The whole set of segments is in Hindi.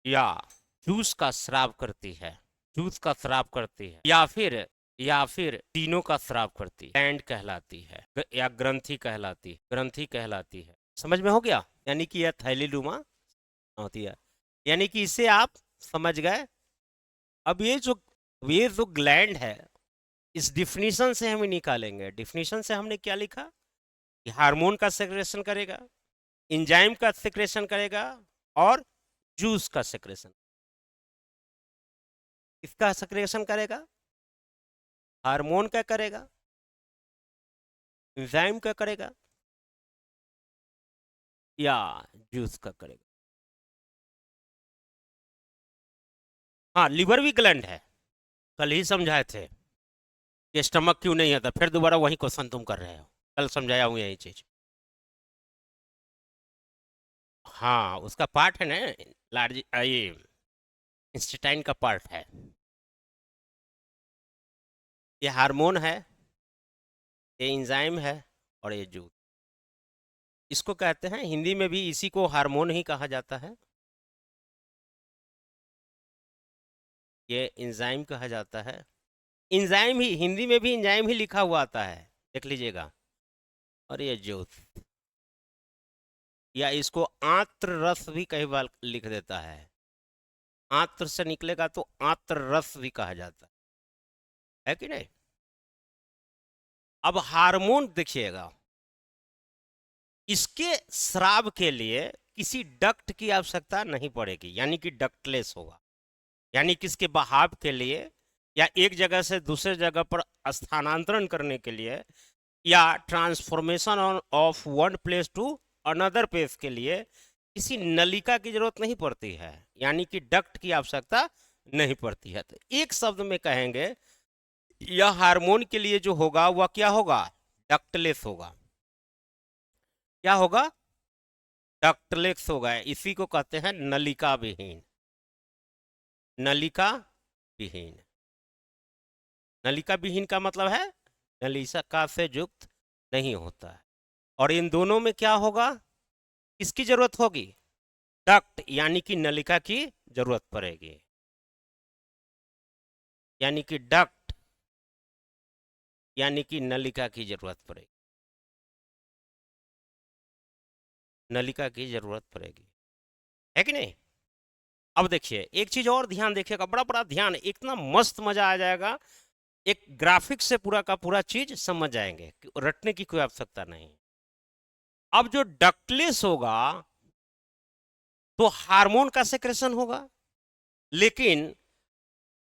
या जूस का स्राव करती है, जूस का स्राव करती है, या फिर तीनों का स्राव करती है, ग्लैंड कहलाती है या ग्रंथि कहलाती है, ग्रंथि कहलाती है। समझ में हो गया? यानी कि यह थैलीनुमा होती है, यानी कि इसे आप समझ गए। अब ये जो ग्लैंड है, इस डिफिनीशन से हम निकालेंगे। डिफिनीशन से हमने क्या लिखा कि हार्मोन का सेक्रेशन करेगा, एंजाइम का सेक्रेशन करेगा, और जूस का सेक्रेशन। किसका सेक्रेशन करेगा? हार्मोन का करेगा, एंजाइम का करेगा, या जूस का करेगा। हाँ, लिवर भी ग्लैंड है, कल ही समझाए थे कि स्टमक क्यों नहीं आता, फिर दोबारा वही क्वेश्चन तुम कर रहे हो। कल समझाया हूँ यही चीज। हाँ, उसका पार्ट है ना, लार्ज ये इंस्टेटाइन का पार्ट है। ये हार्मोन है, ये एंजाइम है, और ये जूस। इसको कहते हैं, हिंदी में भी इसी को हार्मोन ही कहा जाता है। ये एंजाइम कहा जाता है। एंजाइम ही, हिंदी में भी एंजाइम ही लिखा हुआ आता है, देख लीजिएगा। और ये जूस, या इसको आंत्र रस भी कई बार लिख देता है। आंत्र से निकलेगा तो आंत्र रस भी कहा जाता है कि नहीं? अब हार्मोन देखिएगा, इसके स्राव के लिए किसी डक्ट की आवश्यकता नहीं पड़ेगी, यानी कि डक्टलेस होगा। यानी कि इसके बहाव के लिए, या एक जगह से दूसरे जगह पर स्थानांतरण करने के लिए, या transformation of one place to another place के लिए किसी नलिका की जरूरत नहीं पड़ती है, यानी कि डक्ट की आवश्यकता नहीं पड़ती है। तो एक शब्द में कहेंगे, यह हार्मोन के लिए जो होगा वह क्या होगा? डक्टलेस होगा। क्या होगा? डक्टलेस होगा। इसी को कहते हैं नलिका विहीन। नलिका विहीन। नलिका विहीन का मतलब है नलिका से युक्त नहीं होता है। और इन दोनों में क्या होगा? किसकी जरूरत होगी? डक्ट, यानी कि नलिका की जरूरत पड़ेगी। यानी कि डक्ट, यानी कि नलिका की जरूरत पड़ेगी। नलिका की जरूरत पड़ेगी, है कि नहीं? अब देखिए एक चीज और ध्यान देखिएगा, बड़ा बड़ा ध्यान, इतना मस्त मजा आ जाएगा। एक ग्राफिक से पूरा का पूरा चीज समझ जाएंगे, रटने की कोई आवश्यकता नहीं। अब जो डक्टलेस होगा तो हार्मोन का सेक्रेशन होगा, लेकिन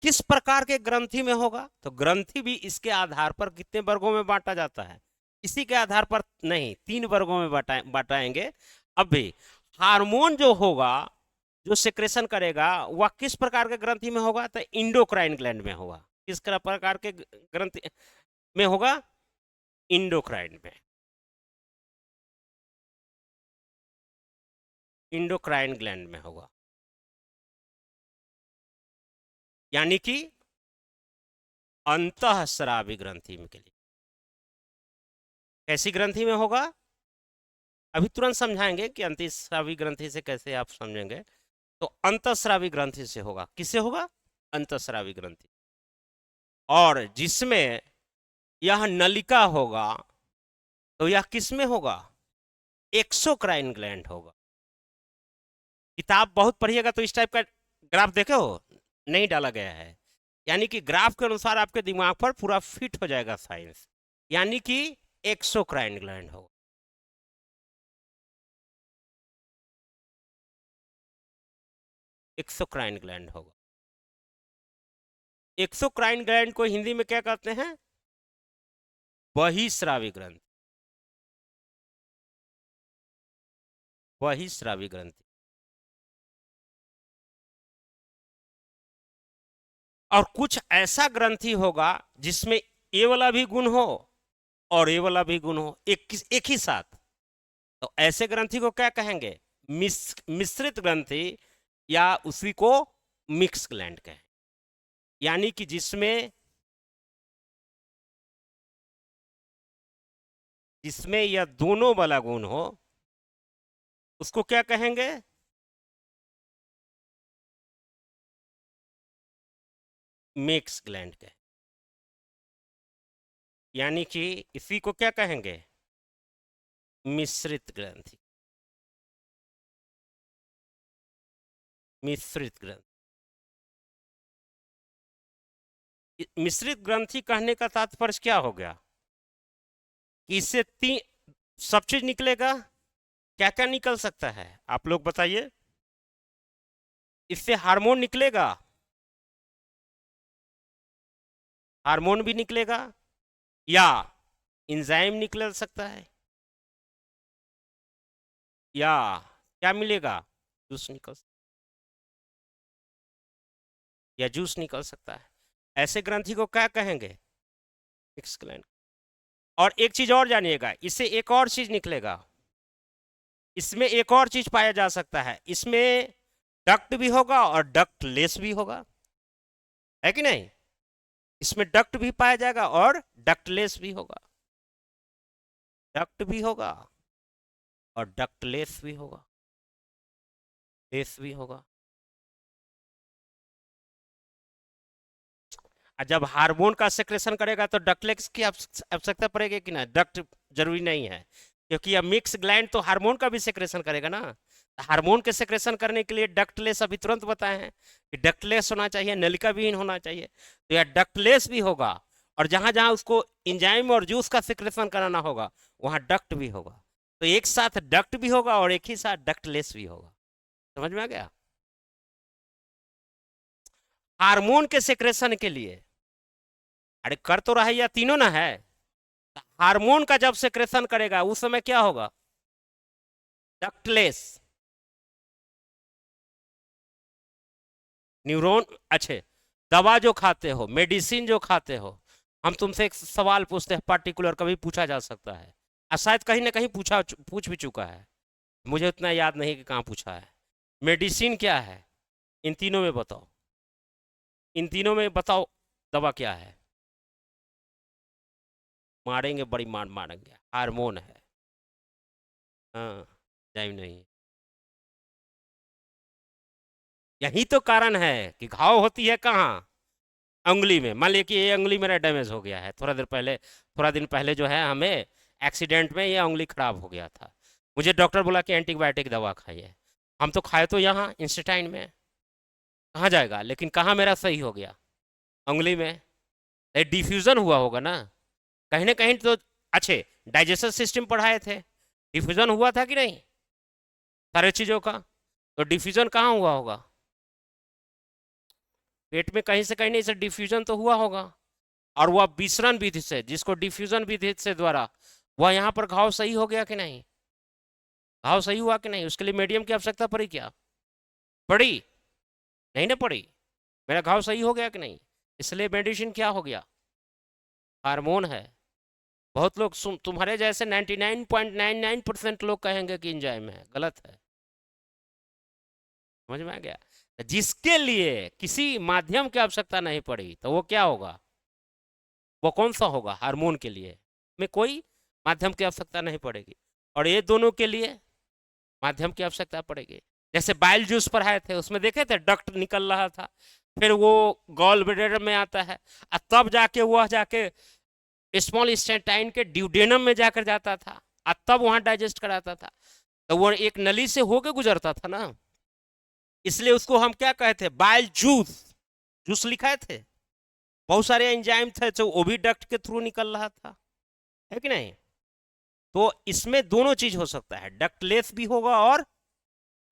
किस प्रकार के ग्रंथि में होगा? तो ग्रंथि भी इसके आधार पर कितने वर्गों में बांटा जाता है, इसी के आधार पर नहीं, 3 वर्गों में बांटाएंगे। अब भी हार्मोन जो होगा, जो सेक्रेशन करेगा, वह किस प्रकार के ग्रंथि में होगा? तो इंडोक्राइन ग्लैंड में होगा। किस प्रकार के ग्रंथि में होगा? इंडोक्राइन में। इंडोक्राइन ग्लैंड में होगा, यानी कि अंतःस्रावी ग्रंथि में के लिए। कैसी ग्रंथि में होगा? अभी तुरंत समझाएंगे कि अंतःस्रावी ग्रंथि से कैसे आप समझेंगे। तो अंतःस्रावी ग्रंथि से होगा। किससे होगा? अंतःस्रावी ग्रंथि। और जिसमें यह नलिका होगा, तो यह किस में होगा? एक्सोक्राइन ग्लैंड होगा। किताब बहुत पढ़िएगा तो इस टाइप का ग्राफ देखे हो, नहीं डाला गया है। यानी कि ग्राफ के अनुसार आपके दिमाग पर पूरा फिट हो जाएगा साइंस। यानी कि एक्सोक्राइन ग्लैंड होगा। एक्सोक्राइन ग्लैंड होगा। एक्सोक्राइन ग्लैंड को हिंदी में क्या कहते हैं? बहिस्रावी ग्रंथि। बहिस्रावी ग्रंथि। और कुछ ऐसा ग्रंथि होगा जिसमें ए वाला भी गुण हो और ए वाला भी गुण हो, एक ही साथ। तो ऐसे ग्रंथि को क्या कहेंगे? मिश्रित ग्रंथि, या उसी को मिक्स ग्लैंड कहें। यानी कि जिसमें जिसमें यह दोनों वाला गुण हो, उसको क्या कहेंगे? मिक्स ग्लैंड के, यानी कि इसी को क्या कहेंगे, मिश्रित ग्रंथि, मिश्रित ग्रंथि। मिश्रित ग्रंथि कहने का तात्पर्य क्या हो गया कि इससे तीन सब चीज निकलेगा, क्या क्या निकल सकता है आप लोग बताइए। इससे हार्मोन निकलेगा, हार्मोन भी निकलेगा, या एंजाइम निकल सकता है, या क्या मिलेगा, जूस निकल, या जूस निकल सकता है। ऐसे ग्रंथि को क्या कहेंगे, मिक्स ग्लैंड। और एक चीज और जानिएगा, इससे एक और चीज निकलेगा, इसमें एक और चीज पाया जा सकता है, इसमें डक्ट भी होगा और डक्ट लेस भी होगा, है कि नहीं। इसमें डक्ट भी पाया जाएगा और डक्टलेस भी होगा, डक्ट भी होगा और डक्टलेस भी होगा, लेस भी होगा। जब हार्मोन का सेक्रेशन करेगा तो डक्टलेस की आवश्यकता पड़ेगी कि ना, डक्ट जरूरी नहीं है, क्योंकि अब मिक्स ग्लैंड तो हार्मोन का भी सेक्रेशन करेगा ना। हार्मोन के सेक्रेशन करने के लिए डक्टलेस अभी तुरंत बताए हैं कि डक्टलेस होना चाहिए, नलिका विहीन होना चाहिए, तो यह डक्टलेस भी होगा। और जहां जहां उसको इंजाइम और जूस का सेक्रेशन कराना होगा वहां डक्ट भी होगा, तो एक साथ डक्ट भी होगा और एक ही साथ डक्टलेस भी होगा। समझ में आ गया। हार्मोन के सेक्रेशन के लिए, अरे कर तो रहा है, या तीनों ना है। हार्मोन का जब सेक्रेशन करेगा उस समय क्या होगा, डक्टलेस। न्यूरॉन, अच्छे, दवा जो खाते हो, मेडिसिन जो खाते हो, हम तुमसे एक सवाल पूछते हैं पर्टिकुलर, कभी पूछा जा सकता है, और शायद कहीं ना कहीं पूछ भी चुका है, मुझे उतना याद नहीं कि कहाँ पूछा है। मेडिसिन क्या है, इन तीनों में बताओ, इन तीनों में बताओ दवा क्या है। मारेंगे, बड़ी मार मारेंगे, हार्मोन है। हाँ, टाइम नहीं। यही तो कारण है कि घाव होती है कहाँ, उंगली में। मान लिया कि ये उंगली मेरा डैमेज हो गया है, थोड़ा देर पहले, थोड़ा दिन पहले जो है हमें एक्सीडेंट में ये उंगली खराब हो गया था, मुझे डॉक्टर बोला कि एंटीबायोटिक दवा खाइए, हम तो खाए तो यहाँ इंस्टेटाइन में, कहाँ जाएगा, लेकिन कहाँ मेरा सही हो गया, उंगली में। डिफ्यूजन हुआ होगा ना कहीं तो। अच्छे, डाइजेशन सिस्टम पढ़ाए थे, डिफ्यूजन हुआ था कि नहीं सारे चीज़ों का, तो डिफ्यूजन कहाँ हुआ होगा, पेट में कहीं से कहीं नहीं से डिफ्यूजन तो हुआ होगा। और वह विसरण विधि से, जिसको डिफ्यूजन विधि से द्वारा, वह यहाँ पर घाव सही हो गया कि नहीं, घाव सही हुआ कि नहीं, उसके लिए मीडियम की आवश्यकता पड़ी क्या, पड़ी, नहीं ना पड़ी, मेरा घाव सही हो गया कि नहीं, इसलिए मेडिसिन क्या हो गया, हार्मोन है। बहुत लोग तुम्हारे जैसे 99.99% लोग कहेंगे कि एंजाइम है, गलत है। समझ में आ गया। जिसके लिए किसी माध्यम की आवश्यकता नहीं पड़ी तो वो क्या होगा, वो कौन सा होगा, हार्मोन के लिए में कोई माध्यम की आवश्यकता नहीं पड़ेगी, और ये दोनों के लिए माध्यम की आवश्यकता पड़ेगी। जैसे बाइल जूस पढ़ाए थे, उसमें देखे थे डक्ट निकल रहा था, फिर वो गॉल ब्लैडर में आता है, और तब जाके वह जाके स्मॉल इंटेस्टाइन के ड्यूडेनम में जाकर जाता था, और तब वहां डाइजेस्ट कराता था, तो वो एक नली से होके गुजरता था ना, इसलिए उसको हम क्या कहते, बाइल जूस, जूस लिखाए थे। बहुत सारे एंजाइम थे जो वो भी डक्ट के थ्रू निकल रहा था, है कि नहीं। तो इसमें दोनों चीज हो सकता है, डक्टलेस भी होगा और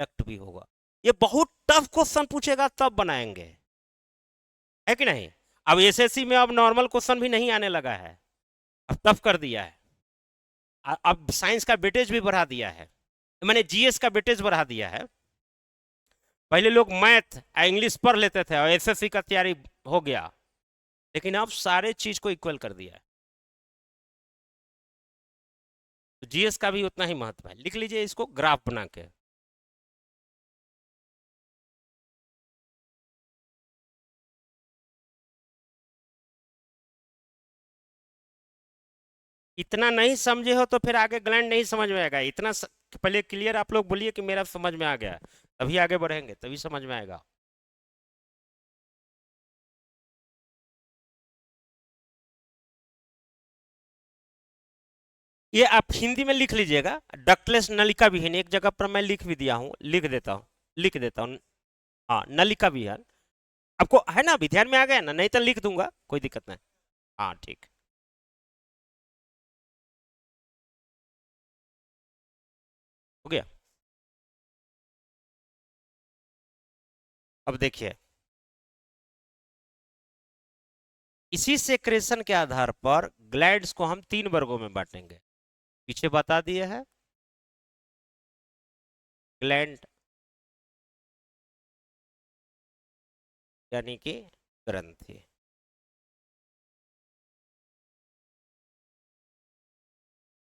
डक्ट भी होगा। ये बहुत टफ क्वेश्चन पूछेगा तब बनाएंगे, है कि नहीं। अब एसएससी में अब नॉर्मल क्वेश्चन भी नहीं आने लगा है, अब टफ कर दिया है। अब साइंस का वेटेज भी बढ़ा दिया है, मैंने जीएस का वेटेज बढ़ा दिया है। पहले लोग मैथ इंग्लिश पढ़ लेते थे और एसएससी का तैयारी हो गया, लेकिन अब सारे चीज को इक्वल कर दिया है, तो जीएस का भी उतना ही महत्व है। लिख लीजिए इसको ग्राफ बना के, इतना नहीं समझे हो तो फिर आगे ग्लैंड नहीं समझ में आएगा, पहले क्लियर आप लोग बोलिए कि मेरा समझ में आ गया, तभी आगे बढ़ेंगे, तभी समझ में आएगा। ये आप हिंदी में लिख लीजिएगा, डक्टलेस नलिका विहीन, एक जगह पर मैं लिख भी दिया हूँ, लिख देता हूँ। हाँ, नलिका विहीन आपको है ना, अभी ध्यान में आ गया ना, नहीं तो लिख दूंगा, कोई दिक्कत नहीं। हाँ ठीक, हो गया। अब देखिए, इसी सेक्रेशन के आधार पर ग्लैंड्स को हम 3 वर्गों में बांटेंगे, पीछे बता दिए हैं। ग्लैंड यानी कि ग्रंथि,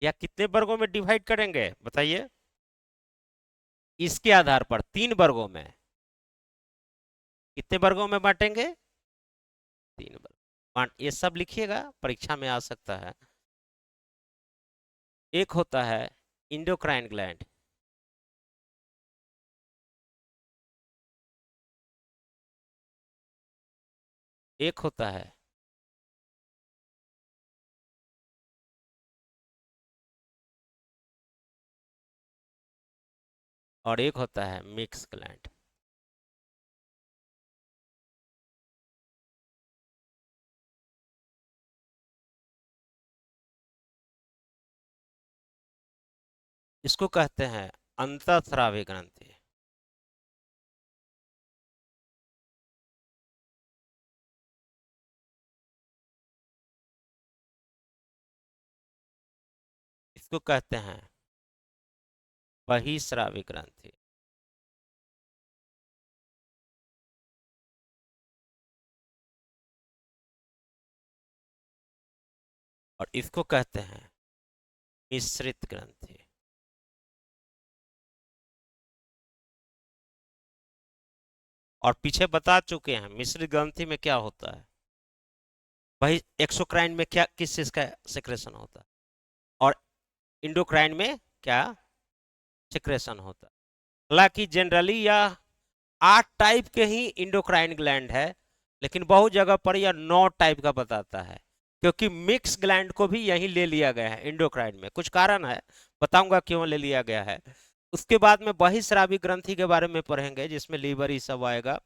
या कितने वर्गों में डिवाइड करेंगे बताइए, इसके आधार पर 3 वर्गों में, कितने वर्गों में बांटेंगे, 3 वर्ग। बांट, ये सब लिखिएगा, परीक्षा में आ सकता है। एक होता है इंडोक्राइन ग्लैंड, एक होता है और एक होता है मिक्स ग्लैंड। इसको कहते हैं अंतःस्रावी ग्रंथि। इसको कहते हैं बहिस्रावी ग्रंथि। और इसको कहते हैं मिश्रित ग्रंथि। और पीछे बता चुके हैं मिश्रित ग्रंथि में क्या होता है, वही एक्सोक्राइन में क्या, किस चीज का सिक्रेशन होता है, और इंडोक्राइन में क्या सिक्रेशन होता है। हालांकि जनरली यह 8 टाइप के ही इंडोक्राइन ग्लैंड है, लेकिन बहुत जगह पर यह 9 टाइप का बताता है, क्योंकि मिक्स ग्लैंड को भी यही ले लिया गया है इंडोक्राइन में, कुछ कारण है, बताऊंगा क्यों ले लिया गया है। उसके बाद में बहिस्रावी ग्रंथि के बारे में पढ़ेंगे, जिसमें लीवर ही सब आएगा।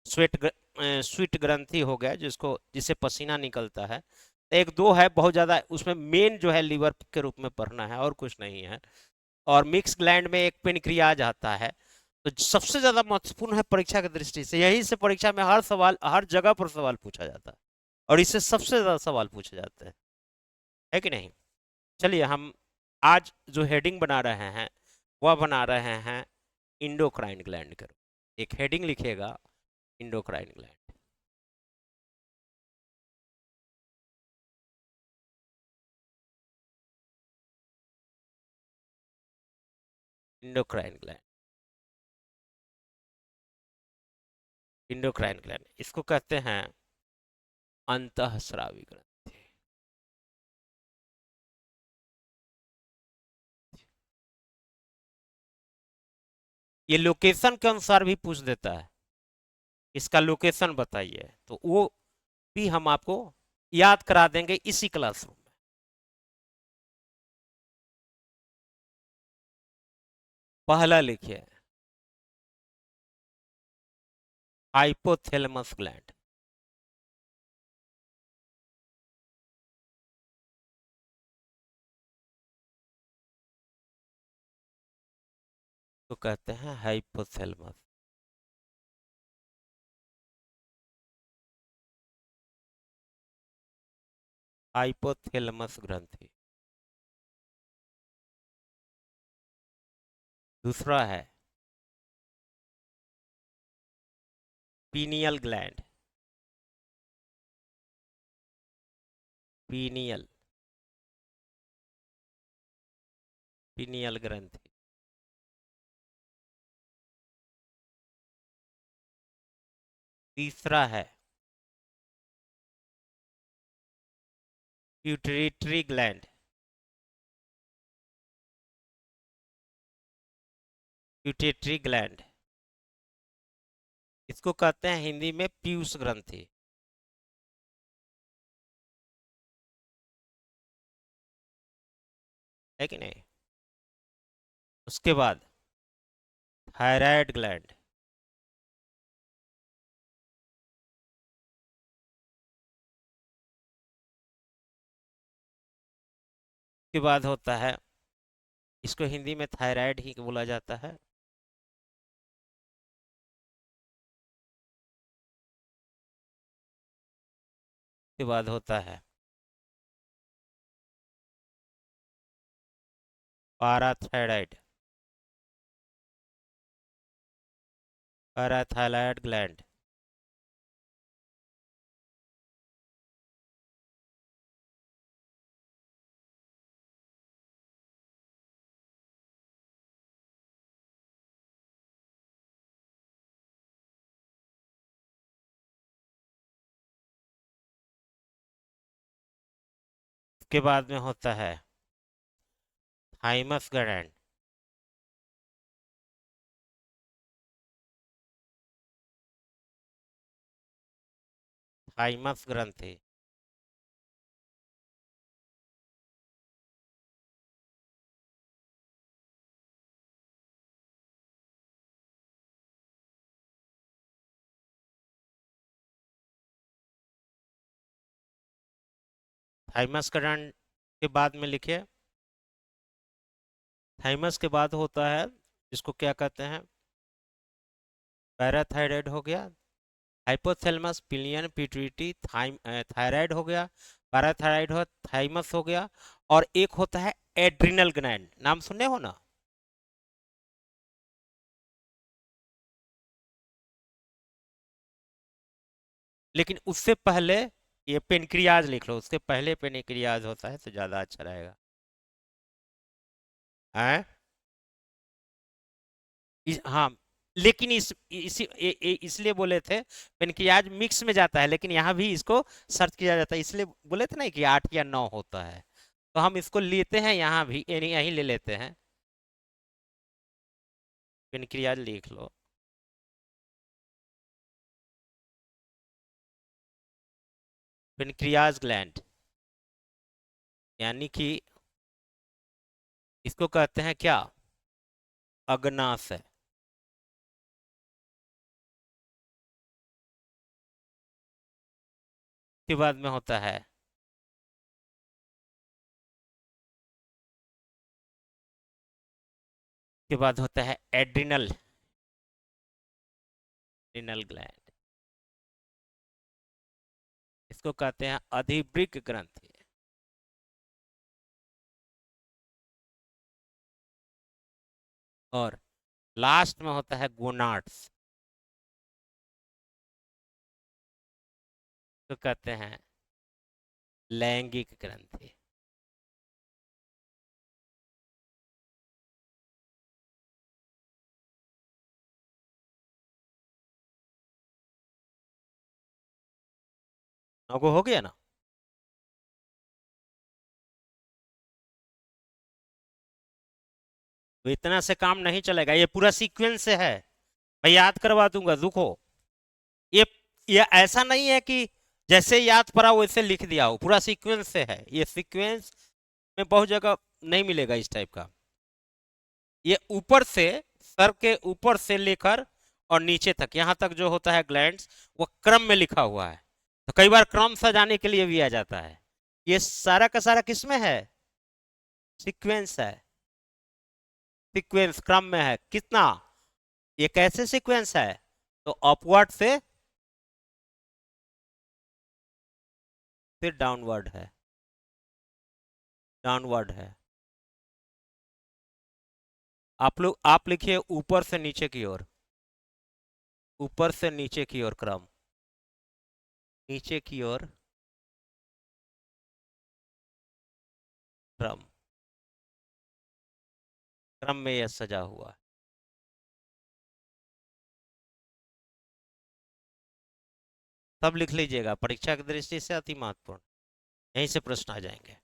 स्वीट ग्रंथि हो गया, जिससे पसीना निकलता है। एक दो है बहुत ज्यादा, उसमें मेन जो है लीवर के रूप में पढ़ना है, और कुछ नहीं है। और मिक्स ग्लैंड में एक पेनक्रियाज आता है। तो सबसे ज्यादा महत्वपूर्ण है परीक्षा की दृष्टि से, यहीं से परीक्षा में हर सवाल, हर जगह पर सवाल पूछा जाता है, और इससे सबसे ज्यादा सवाल पूछे जाते हैं, है कि नहीं। चलिए, हम आज जो हेडिंग बना रहे हैं वह बना रहे हैं इंडोक्राइन ग्लैंड करो, एक हेडिंग लिखिएगा, endocrine gland. Endocrine gland, endocrine gland, इसको कहते हैं अंतःस्रावी ग्रंथि। ये लोकेशन के अनुसार भी पूछ देता है, इसका लोकेशन बताइए, तो वो भी हम आपको याद करा देंगे इसी क्लासरूम में। पहला लिखिए हाइपोथैलेमस ग्लैंड, तो कहते हैं हाइपोथैलेमस। हाइपोथैलेमस ग्रंथि। दूसरा है पीनियल ग्लैंड, पीनियल, पीनियल ग्रंथि। तीसरा है प्यूटरिटरी ग्लैंड, प्यूटेटरी ग्लैंड, इसको कहते हैं हिंदी में पीयूष ग्रंथि। है कि नहीं। उसके बाद थायराइड ग्लैंड, के बाद होता है, इसको हिंदी में थायराइड ही बोला जाता है। के बाद होता है पाराथायराइड, पैराथायराइड ग्लैंड। के बाद में होता है थाइमस ग्लैंड, थाइमस ग्रंथि। थाइमस ग्लैंड के बाद में लिखिए, थाइमस के बाद होता है, इसको क्या कहते हैं, पैराथायराइड हो गया, हाइपोथैलेमस पिलियन पिट्यूटरी थायराइड हो गया, पैराथायराइड हो, थाइमस हो गया, और एक होता है एड्रिनल ग्लैंड, नाम सुने हो ना। लेकिन उससे पहले ये पेनक्रियाज लिख लो, उससे पहले पेनक्रियाज होता है तो ज्यादा अच्छा रहेगा। हैं? हाँ, लेकिन इसलिए बोले थे, पेनक्रियाज मिक्स में जाता है, लेकिन यहाँ भी इसको सर्च किया जाता है, इसलिए बोले थे ना कि 8 या 9 होता है, तो हम इसको लेते हैं यहाँ भी, यहीं ले लेते हैं। पेनक्रियाज लिख लो। पेनक्रियाज ग्लैंड, यानी कि इसको कहते हैं क्या, अग्नाशय। के बाद में होता है के बाद होता है एड्रिनल, एड्रिनल ग्लैंड, इसको कहते हैं अधिवृक्क ग्रंथि। और लास्ट में होता है गोनाड्स, तो कहते हैं लैंगिक ग्रंथि। नौगो हो गया ना। तो इतना से काम नहीं चलेगा, ये पूरा सीक्वेंस से है, मैं याद करवा दूंगा, रुको। ये ये ऐसा नहीं है कि जैसे याद पड़ा वैसे लिख दिया हो, पूरा सीक्वेंस से है, ये सीक्वेंस में बहुत जगह नहीं मिलेगा इस टाइप का। ये ऊपर से, सर के ऊपर से लेकर और नीचे तक, यहाँ तक जो होता है ग्लैंड्स, वो क्रम में लिखा हुआ है, तो कई बार क्रम सजाने के लिए भी आ जाता है। ये सारा का सारा किसमें है, सीक्वेंस है, सीक्वेंस क्रम में है। कितना, ये कैसे सीक्वेंस है, तो अपवर्ड से फिर डाउनवर्ड है, डाउनवर्ड है। आप लिखिए ऊपर से नीचे की ओर, ऊपर से नीचे की ओर क्रम, नीचे की ओर क्रम, क्रम में यह सजा हुआ है। सब लिख लीजिएगा, परीक्षा की दृष्टि से अति महत्वपूर्ण, यहीं से प्रश्न आ जाएंगे।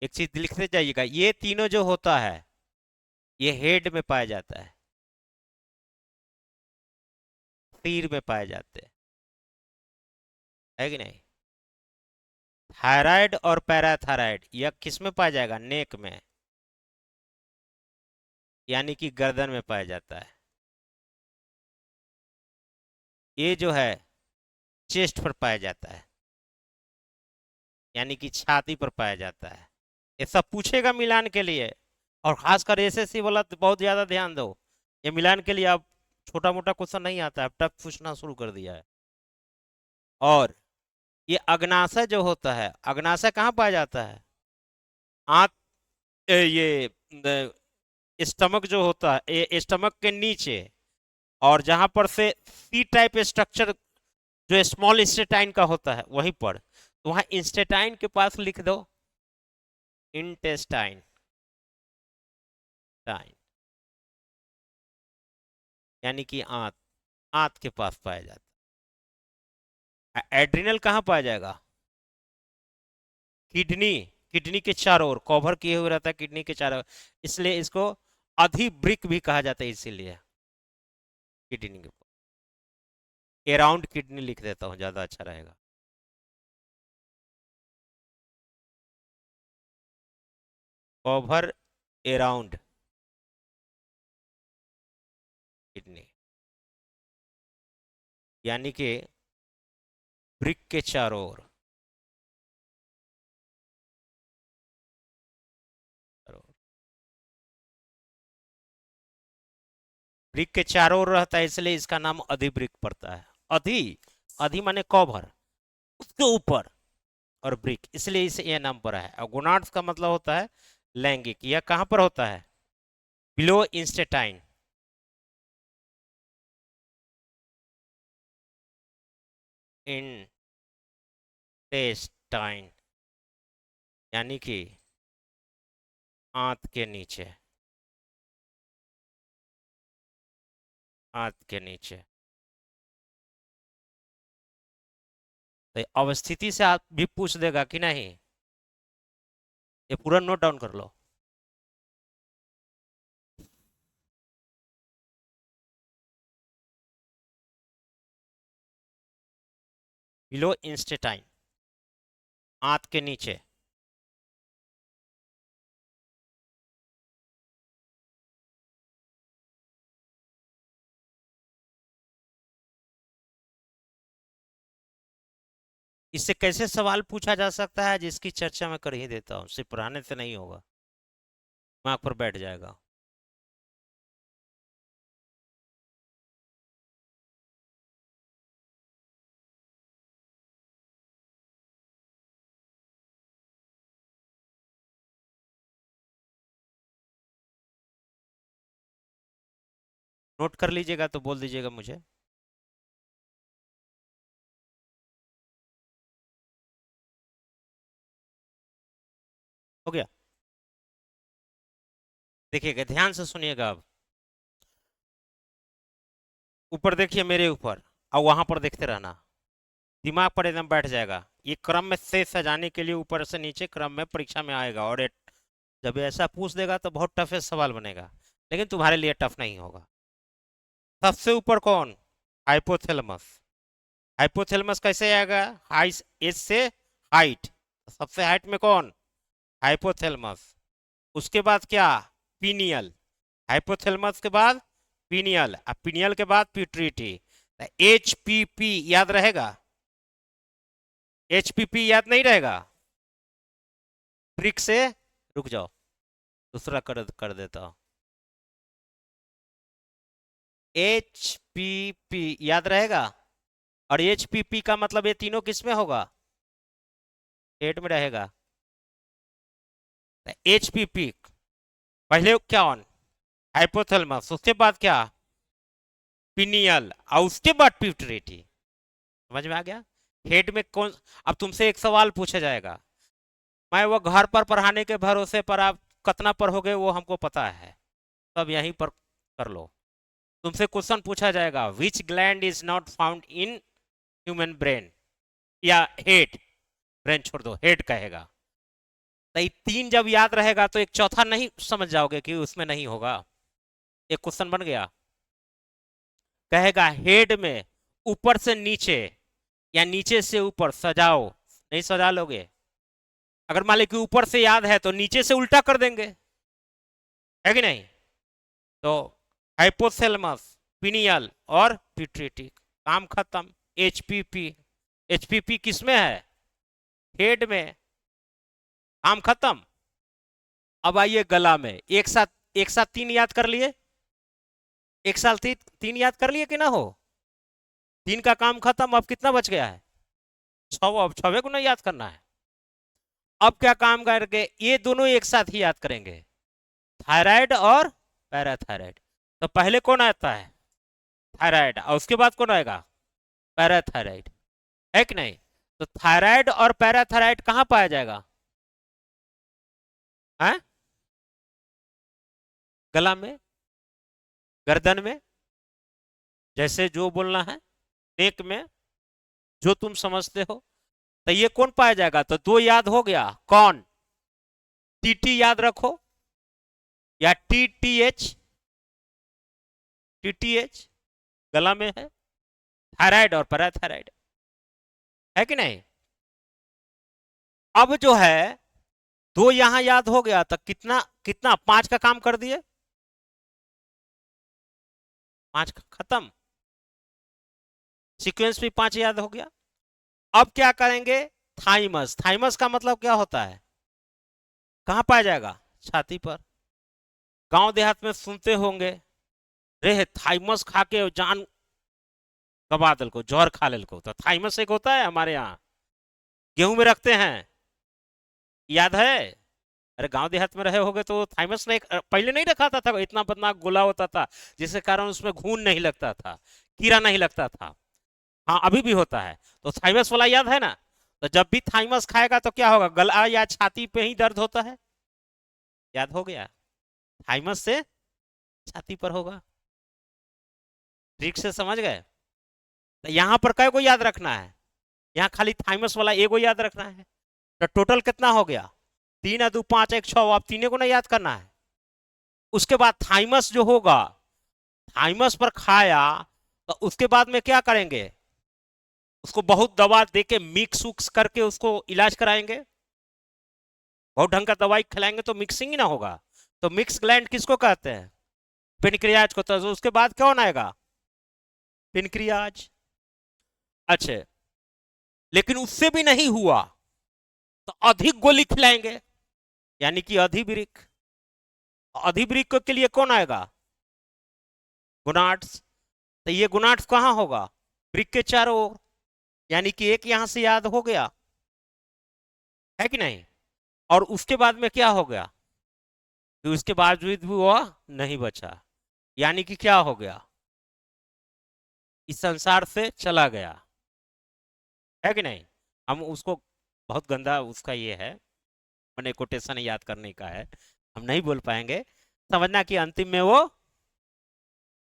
एक चीज लिखते जाइएगा, ये तीनों जो होता है ये हेड में पाया जाता है, सिर में पाए जाते हैं, है कि नहीं? थायराइड और पैराथायराइड यह किस में पाया जाएगा? नेक में, यानी कि गर्दन में पाया जाता है। ये जो है चेस्ट पर पाया जाता है, यानी कि छाती पर पाया जाता है। ये सब पूछेगा मिलान के लिए, और खासकर एसएससी वाला तो बहुत ज्यादा ध्यान दो। ये मिलान के लिए अब छोटा मोटा क्वेश्चन नहीं आता है, अब टफ पूछना शुरू कर दिया है। और ये अग्नाशय जो होता है, अग्नाशय कहाँ पाया जाता है? आंत, ये स्टमक जो होता है, ये स्टमक के नीचे, और जहां पर से सी टाइप स्ट्रक्चर जो स्मॉल इंस्टेटाइन का होता है वहीं पर, तो वहां इंस्टेटाइन के पास लिख दो इंटेस्टाइन टाइन, यानी कि आंत, आंत के पास पाया जाता है। एड्रिनल कहाँ पाया जाएगा? किडनी, किडनी के चारों ओर कवर किए हुए रहता है, किडनी के चारों ओर, इसलिए इसको अधिवृक्क भी कहा जाता है, इसीलिए किडनी के अराउंड किडनी लिख देता हूँ, ज्यादा अच्छा रहेगा। कवर अराउंड किडनी, यानी कि ब्रिक के चारों ओर। ब्रिक के चारों ओर रहता है, इसलिए इसका नाम अधिवृक्क पड़ता है। अधि, अधि माने कवर, उसके ऊपर, और ब्रिक, इसलिए इसे यह नाम पड़ा है। और गोनाड्स का मतलब होता है लैंगिक। यह कहां पर होता है? बिलो इंस्टेटाइन, इंटेस्टाइन, यानी कि आंत के नीचे, आंत के नीचे। तो अवस्थिति से आप भी पूछ देगा कि नहीं, ये पूरा नोट डाउन कर लो। बिलो इंस्टेटाइन, आंत के नीचे। इससे कैसे सवाल पूछा जा सकता है, जिसकी चर्चा मैं कर ही देता हूँ, सिर्फ पढ़ाने से नहीं होगा, दिमाग पर बैठ जाएगा। नोट कर लीजिएगा तो बोल दीजिएगा मुझे। हो गया? देखिएगा, ध्यान से सुनिएगा। अब ऊपर देखिए मेरे ऊपर, और वहां पर देखते रहना, दिमाग पर एकदम बैठ जाएगा। ये क्रम में से सजाने के लिए ऊपर से नीचे क्रम में परीक्षा में आएगा, और जब ऐसा पूछ देगा तो बहुत टफ सवाल बनेगा, लेकिन तुम्हारे लिए टफ नहीं होगा। सबसे ऊपर कौन? हाइपोथैलेमस। हाइपोथैलेमस कैसे आएगा? हाइट, एज से हाइट, सबसे हाइट में कौन? हाइपोथैलेमस। उसके बाद क्या? पीनियल। हाइपोथैलेमस के बाद पीनियल, और पीनियल के बाद पिट्यूटरी। HPP याद रहेगा? HPP याद नहीं रहेगा? ट्रिक से, रुक जाओ, दूसरा कर देता हूं। HPP याद रहेगा? और HPP का मतलब ये तीनों किसमें होगा? पेट में रहेगा। HPP पहले क्या? ऑन हाइपोथैलेमस, उसके बाद क्या? पिनियल, और उसके बाद पिट्यूटरी। समझ में आ गया? हेड में कौन? अब तुमसे एक सवाल पूछा जाएगा, मैं वो घर पर पढ़ाने के भरोसे पर आप कितना पढ़ोगे वो हमको पता है, तब यहीं पर कर लो। तुमसे क्वेश्चन पूछा जाएगा, विच gland is not found in human brain, या हेड, ब्रेन छोड़ दो, हेड कहेगा। तो ये तीन जब याद रहेगा तो एक चौथा नहीं समझ जाओगे कि उसमें नहीं होगा। एक क्वेश्चन बन गया, कहेगा हेड में ऊपर से नीचे, या नीचे से ऊपर सजाओ, नहीं सजा लोगे। अगर मान लो कि ऊपर से याद है तो नीचे से उल्टा कर देंगे, है कि नहीं। तो हाइपोथैलेमस, पिनियल और पिट्यूटरी, काम खत्म। एचपीपी, एचपीपी किसमें है, हेड में, काम खत्म। अब आइए गला में, एक साथ तीन याद कर लिए, एक साथ तीन याद कर लिए कि ना हो, तीन का काम खत्म। अब कितना बच गया है, छह। अब छवे को नहीं याद करना है। अब क्या काम करके ये दोनों एक साथ ही याद करेंगे, थायराइड और पैराथायराइड। तो पहले कौन आता है, थायराइड, और उसके बाद कौन आएगा, पैराथायराइड, है कि नहीं। तो थायराइड और पैराथायराइड कहां पाया जाएगा, है गला में, गर्दन में, जैसे जो बोलना है, नेक में, जो तुम समझते हो। तो ये कौन पाया जाएगा, तो दो याद हो गया, कौन, टीटी याद रखो या टीटीएच, टीटीएच गला में है, थायराइड और पैराथायराइड, है कि नहीं। अब जो है दो यहां याद हो गया, तो कितना कितना, पांच का काम कर दिए, पांच खत्म, सीक्वेंस भी पांच याद हो गया। अब क्या करेंगे, थाइमस, थाइमस का मतलब क्या होता है, कहां पाया जाएगा, छाती पर। गांव देहात में सुनते होंगे, रे थाइमस खा के जान गवा दल को, जौहर खा लेल को। तो थाइमस एक होता है हमारे यहाँ, गेहूं में रखते हैं, याद है। अरे गांव देहात में रहे होगे तो थाइमस ने पहले नहीं रखा था, इतना बदनाक गोला होता था, जिसके कारण उसमें घून नहीं लगता था, कीड़ा नहीं लगता था। हाँ अभी भी होता है। तो थाइमस वाला याद है ना। तो जब भी थाइमस खाएगा तो क्या होगा, गला या छाती पे ही दर्द होता है, याद हो गया, थाइमस से छाती पर होगा। ट्रिक से समझ गए। तो यहां पर कै को याद रखना है, यहाँ खाली थाइमस वाला एगो याद रखना है। तो टोटल कितना हो गया, तीन या दो पांच एक छह, आप तीनों को ना याद करना है। उसके बाद थाइमस जो होगा, थाइमस पर खाया तो उसके बाद में क्या करेंगे, उसको बहुत दवा देके मिक्स उक्स करके उसको इलाज कराएंगे। बहुत ढंग का दवाई खिलाएंगे तो मिक्सिंग ही ना होगा। तो मिक्स ग्लैंड किसको कहते हैं, पेनक्रियाज को। तो उसके बाद कौन आएगा, पेनक्रियाज। अच्छा, लेकिन उससे भी नहीं हुआ तो अधिक गोली खिलाएंगे, यानी कि अधिवृक्क। अधिवृक्क के लिए कौन आएगा, गुनाड्स। तो ये गुनाड्स कहां होगा, वृक्क के चारों ओर, यानी कि एक यहां से याद हो गया, है कि नहीं। और उसके बाद में क्या हो गया, कि उसके बावजूद भी वह नहीं बचा, यानी कि क्या हो गया, इस संसार से चला गया, है कि नहीं। हम उसको, बहुत गंदा उसका ये है, मैंने कोटेशन याद करने का है, हम नहीं बोल पाएंगे। समझना कि अंतिम में वो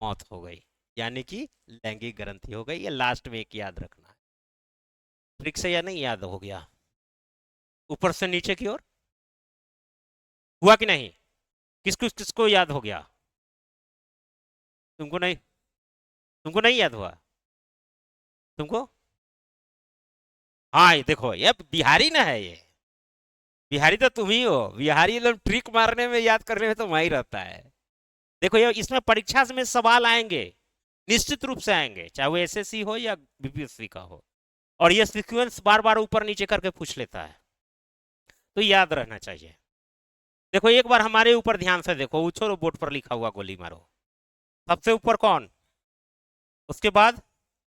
मौत हो गई, यानी कि लैंगिक ग्रंथि हो गई। ये लास्ट में एक याद रखना है। ट्रिक से या नहीं याद हो गया, ऊपर से नीचे की ओर हुआ कि नहीं, किसको किसको याद हो गया, तुमको नहीं, तुमको नहीं याद हुआ, तुमको। हाँ ये देखो, ये बिहारी ना है, ये बिहारी तो तुम ही हो। बिहारी लोग ट्रिक मारने में, याद करने में तो माहिर रहता है। देखो ये इसमें परीक्षा में सवाल आएंगे, निश्चित रूप से आएंगे, चाहे वो एसएससी हो या बीपीएससी का हो। और ये सीक्वेंस बार बार ऊपर नीचे करके पूछ लेता है, तो याद रहना चाहिए। देखो एक बार हमारे ऊपर ध्यान से देखो, उछो बोर्ड पर लिखा हुआ, गोली मारो। सबसे ऊपर कौन, उसके बाद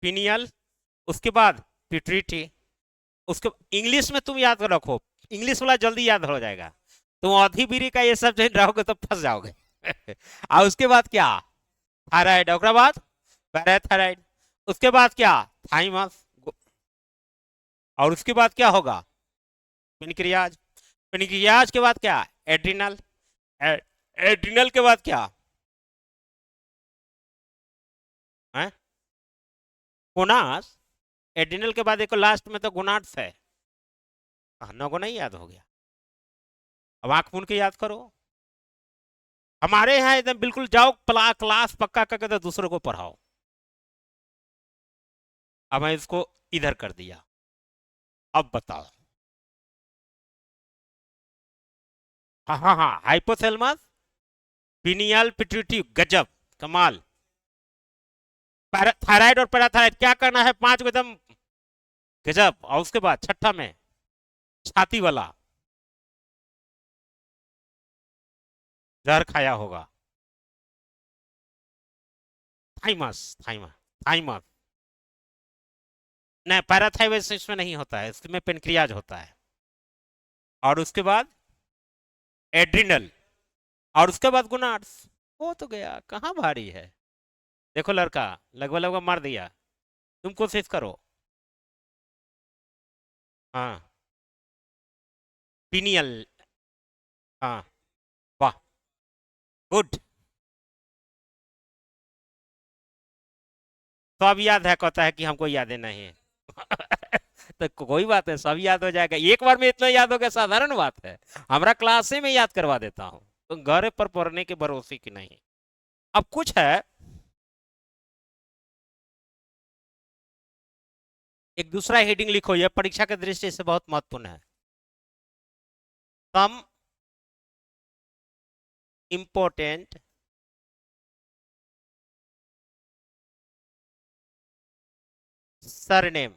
पिनियल, उसके बाद पिट्यूटरी, उसके इंग्लिश में तुम याद रखो, इंग्लिश वाला जल्दी याद हो जाएगा। तुम अधिबिरी का ये सब रहोगे तो फंस जाओगे। और उसके बाद क्या, थायराइड, उसके बाद पैराथायराइड, उसके बाद क्या, थाइमस, और उसके बाद क्या होगा, पेनक्रियाज, पेनक्रियाज के बाद क्या, एड्रिनल, एड्रिनल के बाद क्या है, गोनाड्स। एड्रिनल के बाद एक लास्ट में तो गोनाड्स है। नौ को नहीं याद हो गया, अब आंख मूंद के याद करो। हमारे यहाँ एकदम बिल्कुल जाओ, क्लास पक्का करके तो दूसरों को पढ़ाओ। अब मैं इसको इधर कर दिया। अब बताओ। हाँ हाँ हाँ, हाइपोथैलेमस, पिनियल पिट्यूटरी, गजब, कमाल। थायराइड और पैराथायराइड क्या करना है, 5 को एकदम गजब। और उसके बाद छठा में छाती वाला, जहर खाया होगा। Thymus, thymus, thymus. नहीं, पैराथाइरोइड इसमें नहीं होता है, इसमें पेनक्रियाज होता है। और उसके बाद एड्रिनल, और उसके बाद गुनाड्स। हो तो गया, कहाँ भारी है। देखो लड़का, लगभग लगभग मार दिया। तुम कोशिश करो। हाँ, पिनियल। हाँ, वाह, गुड। तो अब याद है, कहता है कि हमको यादें नहीं है। तो कोई बात है, सब याद हो जाएगा एक बार में, इतना याद हो गया, साधारण बात है। हमारा क्लासे में याद करवा देता हूँ, तो घर पर पढ़ने के भरोसे की नहीं। अब कुछ है, एक दूसरा हेडिंग लिखो, यह परीक्षा की दृष्टि से बहुत महत्वपूर्ण है। सम इम्पोर्टेंट सरनेम,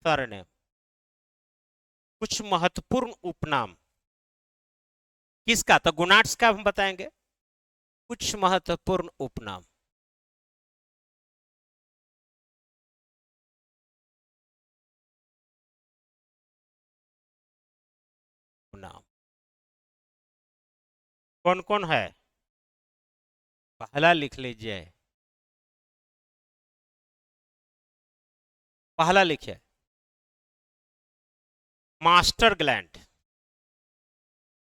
सरनेम, कुछ महत्वपूर्ण उपनाम। किसका, तो गुनाट्स का हम बताएंगे। कुछ महत्वपूर्ण उपनाम। उपनाम कौन कौन है, पहला लिख लीजिए। पहला लिखिए, मास्टर ग्लैंड,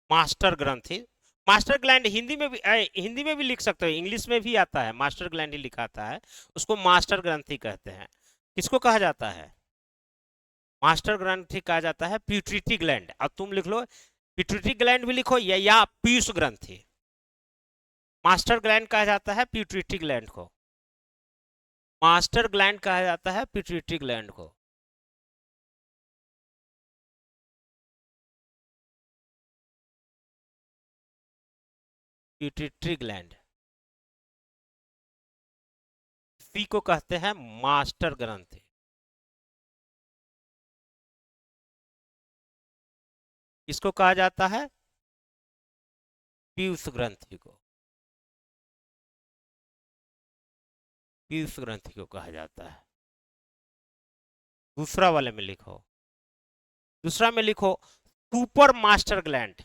मास्टर ग्रंथि। मास्टर ग्लैंड हिंदी में भी हिंदी में भी लिख सकते हो, इंग्लिश में भी आता है, मास्टर ग्लैंड ही लिखा आता है। उसको मास्टर ग्रंथि कहते हैं। किसको कहा जाता है, मास्टर ग्रंथि कहा जाता है, प्यूट्रिटी ग्लैंड। अब तुम लिख लो, प्यूट्रिटी ग्लैंड भी लिखो, या पीयूष ग्रंथि। मास्टर ग्लैंड कहा जाता है प्यूट्रिटी ग्लैंड को, मास्टर ग्लैंड कहा जाता है प्यूट्रिटी ग्लैंड को। प्यूट्रिटी ग्लैंड, इसी को कहते हैं मास्टर ग्रंथि। इसको कहा जाता है पीयूष ग्रंथि को, पीयूष ग्रंथि को कहा जाता है। दूसरा वाले में लिखो, दूसरा में लिखो सुपर मास्टर ग्लैंड,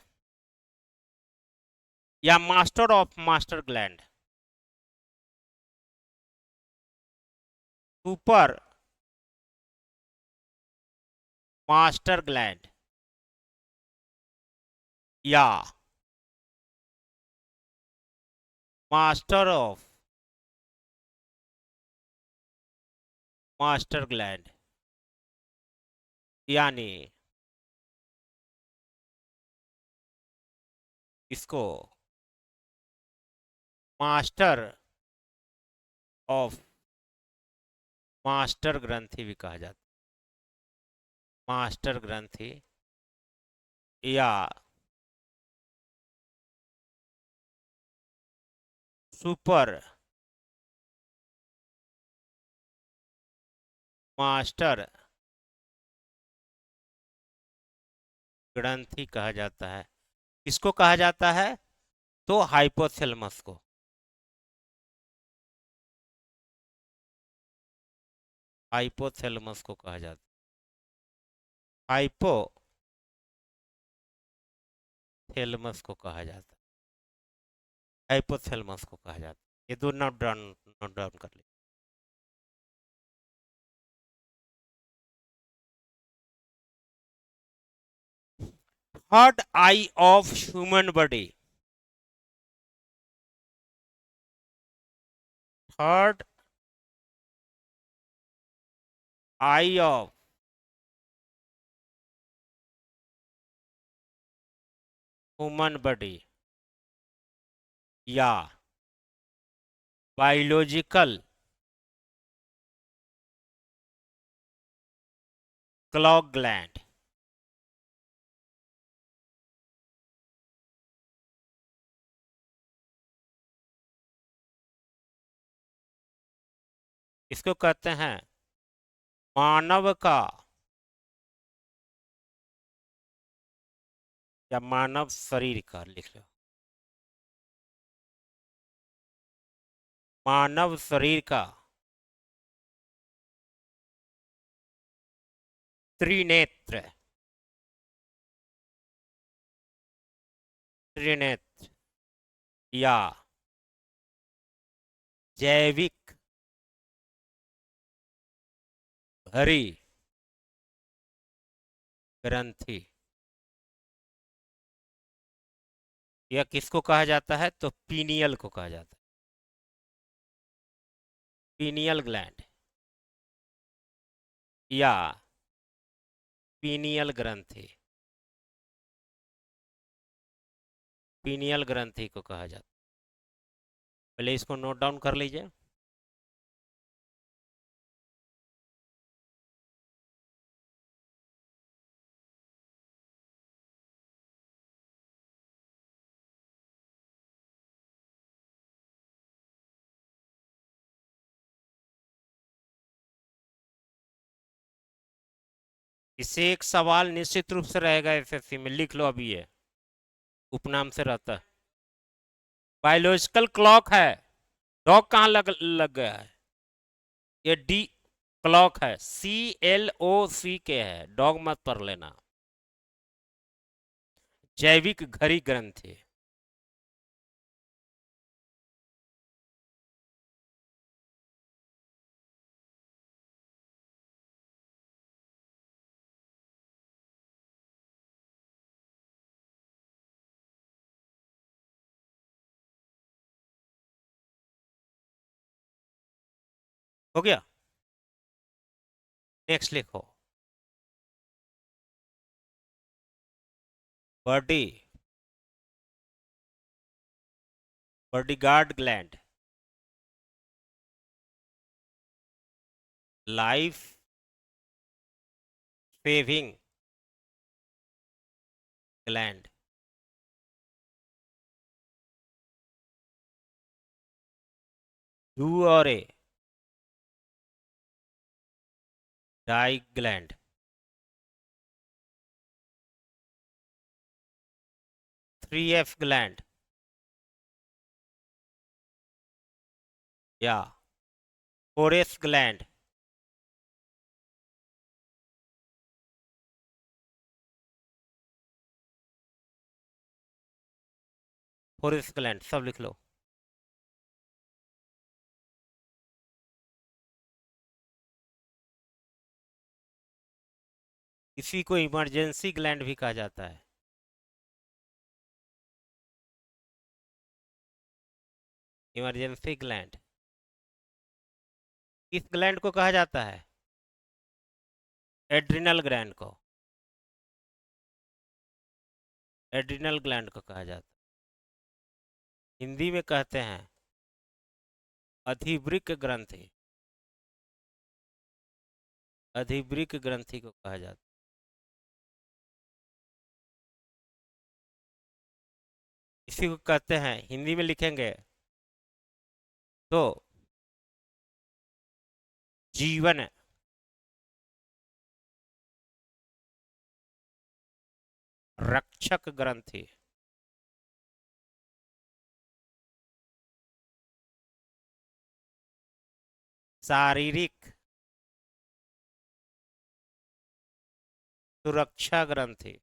या master of master gland. Super master gland, या मास्टर ऑफ मास्टर ग्लैंड, यानी इसको मास्टर ऑफ मास्टर ग्रंथि भी कहा जाता है। मास्टर ग्रंथि, या सुपर मास्टर ग्रंथि कहा जाता है। किसको कहा जाता है, तो हाइपोथैलेमस को, हाइपोथैलेमस को कहा जाता है, हाइपोथैलेमस को कहा जाता है, हाइपोथैलेमस को कहा जाता है। ये दो नोट डाउन कर ले। Third I of human body, third I of human body, या बायोलॉजिकल क्लॉक ग्लैंड। इसको कहते हैं मानव का या मानव शरीर का, लिख लो, मानव शरीर का त्रिनेत्र, त्रिनेत्र या जैविक हरी ग्रंथि, यह किसको कहा जाता है? तो पीनियल को कहा जाता है, पीनियल ग्लैंड या पीनियल ग्रंथि, पीनियल ग्रंथि को कहा जाता है। पहले इसको नोट डाउन कर लीजिए। इससे एक सवाल निश्चित रूप से रहेगा एसएससी में, लिख लो अभी, ये उपनाम से रहता है। बायोलॉजिकल क्लॉक है, डॉग कहाँ लग गया है? ये डी क्लॉक है, CLOCK है, डॉग मत पढ़ लेना। जैविक घड़ी ग्रंथि, हो गया। नेक्स्ट लिखो, body bodyguard gland, life saving gland, do और ए डाई ग्लैंड, 3F ग्लैंड या 4S ग्लैंड, फोरेस ग्लैंड, सब लिख लो। इसी को इमरजेंसी ग्लैंड भी कहा जाता है। इमरजेंसी ग्लैंड किस ग्लैंड को कहा जाता है? एड्रिनल ग्लैंड को, एड्रिनल ग्लैंड को कहा जाता है। हिंदी में कहते हैं अधिवृक्क ग्रंथि, अधिवृक्क ग्रंथि को कहा जाता है। इसी को कहते हैं, हिंदी में लिखेंगे तो जीवन रक्षक ग्रंथि, शारीरिक सुरक्षा ग्रंथि,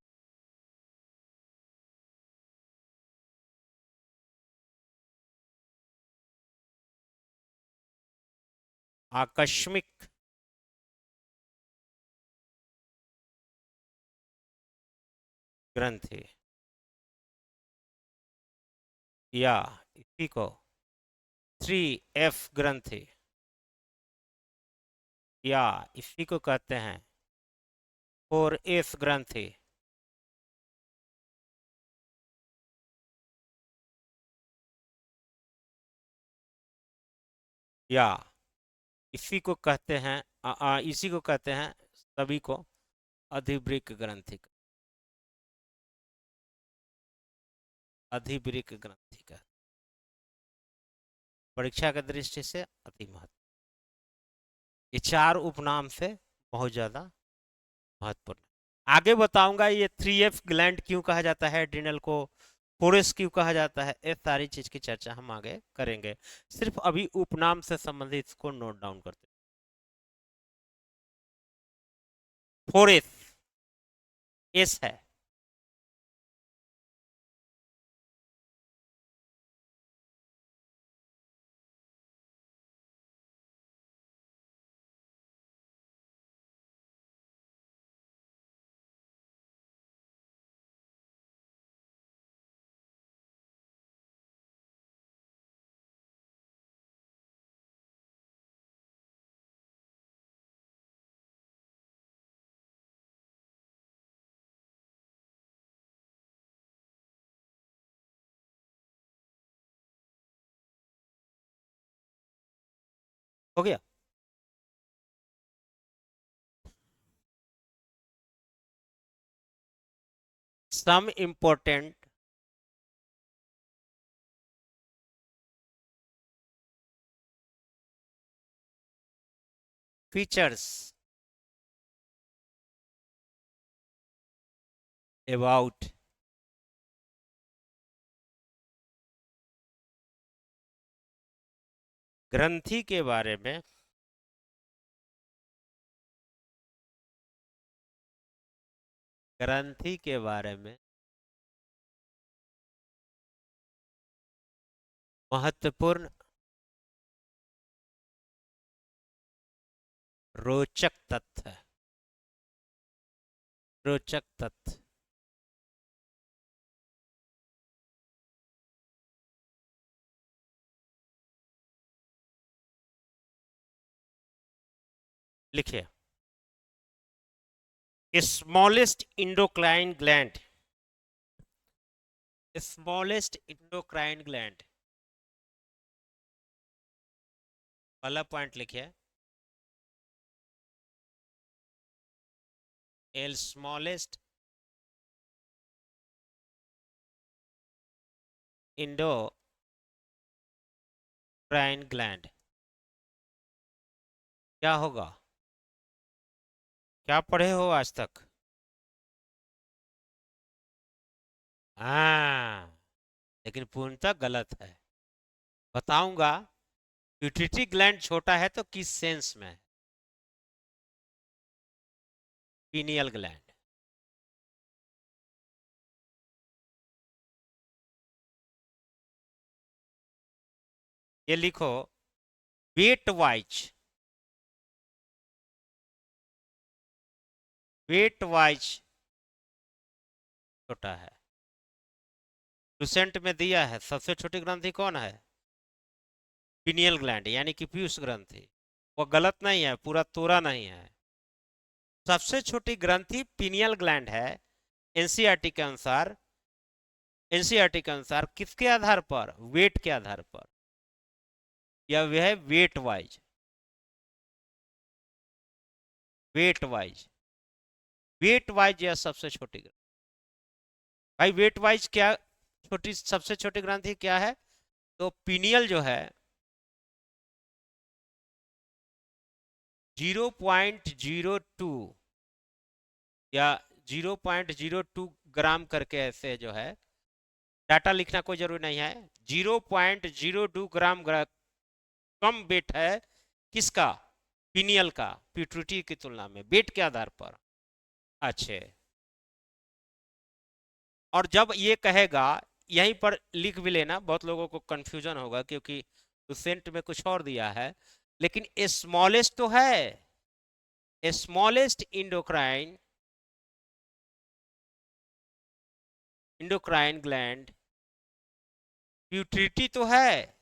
आकस्मिक ग्रंथि या इसी को 3F ग्रंथि या इसी को कहते हैं 4S ग्रंथि। या इसी को कहते हैं इसी को कहते हैं सभी को अधिवृक्क ग्रंथि का, अधिवृक्क ग्रंथि का परीक्षा की दृष्टि से अति महत्व। ये चार उपनाम से बहुत ज्यादा महत्वपूर्ण। आगे बताऊंगा ये 3F ग्लैंड क्यों कहा जाता है, एड्रिनल को फोरेस क्यों कहा जाता है, इस सारी चीज की चर्चा हम आगे करेंगे। सिर्फ अभी उपनाम से संबंधित इसको नोट डाउन करते। फोरेस एस है, हो गया। सम इंपॉर्टेंट फीचर्स अबाउट ग्रंथि के बारे में, ग्रंथि के बारे में महत्वपूर्ण रोचक तथ्य, रोचक तथ्य लिखिए। Smallest endocrine gland, smallest endocrine gland वाला पॉइंट लिखिए। एल स्मॉलेस्ट इंडोक्राइन ग्लैंड क्या होगा, क्या पढ़े हो आज तक? हाँ, लेकिन पूर्णतः गलत है। बताऊंगा। पिट्यूटरी ग्लैंड छोटा है तो किस सेंस में है? Pineal gland. ये लिखो, वेट वाइज, वेट वाइज छोटा है। लुसेंट में दिया है सबसे छोटी ग्रंथि कौन है? पीनियल ग्लैंड यानी कि पीयूष ग्रंथि। वो गलत नहीं है, पूरा तोड़ा नहीं है। सबसे छोटी ग्रंथि पीनियल ग्लैंड है। एनसीईआरटी के अनुसार, एनसीईआरटी के अनुसार किसके आधार पर? वेट के आधार पर। यह है wait wise, wait wise, wait wise यह सबसे छोटी ग्रंथि। भाई वेट वाइज क्या छोटी, सबसे छोटी ग्रंथि क्या है? तो पीनियल जो है 0.02 या 0.02 ग्राम करके ऐसे जो है, डाटा लिखना कोई जरूरी नहीं है। 0.02 ग्राम कम वेट है किसका? पीनियल का, पिट्यूटरी की तुलना में वेट के आधार पर। अच्छे, और जब ये कहेगा, यहीं पर लिख भी लेना, बहुत लोगों को कंफ्यूजन होगा क्योंकि लुसेंट में कुछ और दिया है, लेकिन स्मॉलेस्ट तो है, smallest endocrine, endocrine gland pituitary तो है।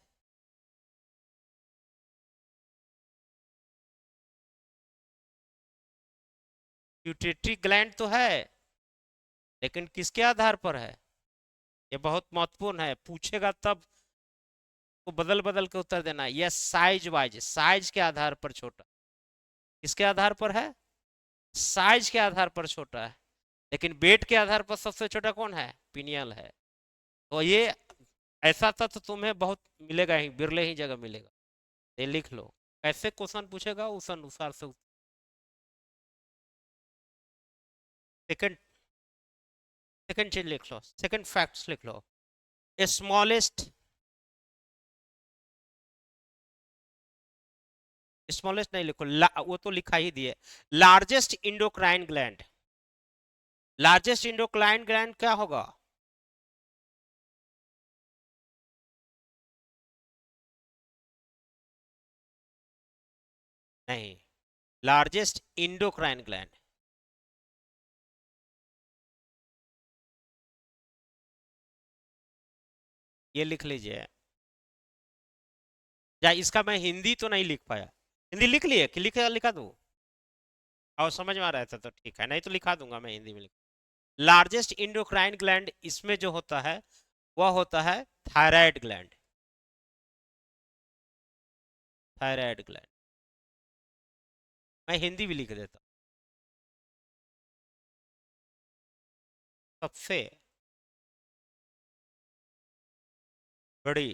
पिट्यूटरी ग्लैंड तो है, लेकिन किसके आधार पर है? ये बहुत महत्वपूर्ण है, पूछेगा तब। को बदल बदल के उत्तर देना। यह साइज वाइज, साइज के आधार पर छोटा, किसके आधार पर है, साइज के आधार पर छोटा है। लेकिन वेट के आधार पर सबसे छोटा कौन है, पिनियल है। तो ये ऐसा तथ्य तुम्हें बहुत मिलेगा ही, बिरले ही जगह मिलेगा। ये लिख लो, कैसे क्वेश्चन पूछेगा उस अनुसार से। सेकंड, सेकंड चीज लिख लो, सेकंड फैक्ट्स लिख लो। स्मॉलेस्ट, स्मॉलेस्ट नहीं लिखो, वो तो लिखा ही दिए। Largest endocrine gland, largest endocrine gland क्या होगा, नहीं, लार्जेस्ट इंडोक्राइन ग्लैंड, ये लिख लीजिए। या इसका मैं हिंदी तो नहीं लिख पाया, हिंदी लिख लिए कि लिखा लिखा दूं, और समझ में आ रहा था तो ठीक है, नहीं तो लिखा दूंगा मैं हिंदी में लिख। लार्जेस्ट इंडोक्राइन ग्लैंड इसमें जो होता है वह होता है थायराइड ग्लैंड, थायराइड ग्लैंड। मैं हिंदी भी लिख देता हूँ। सबसे बड़ी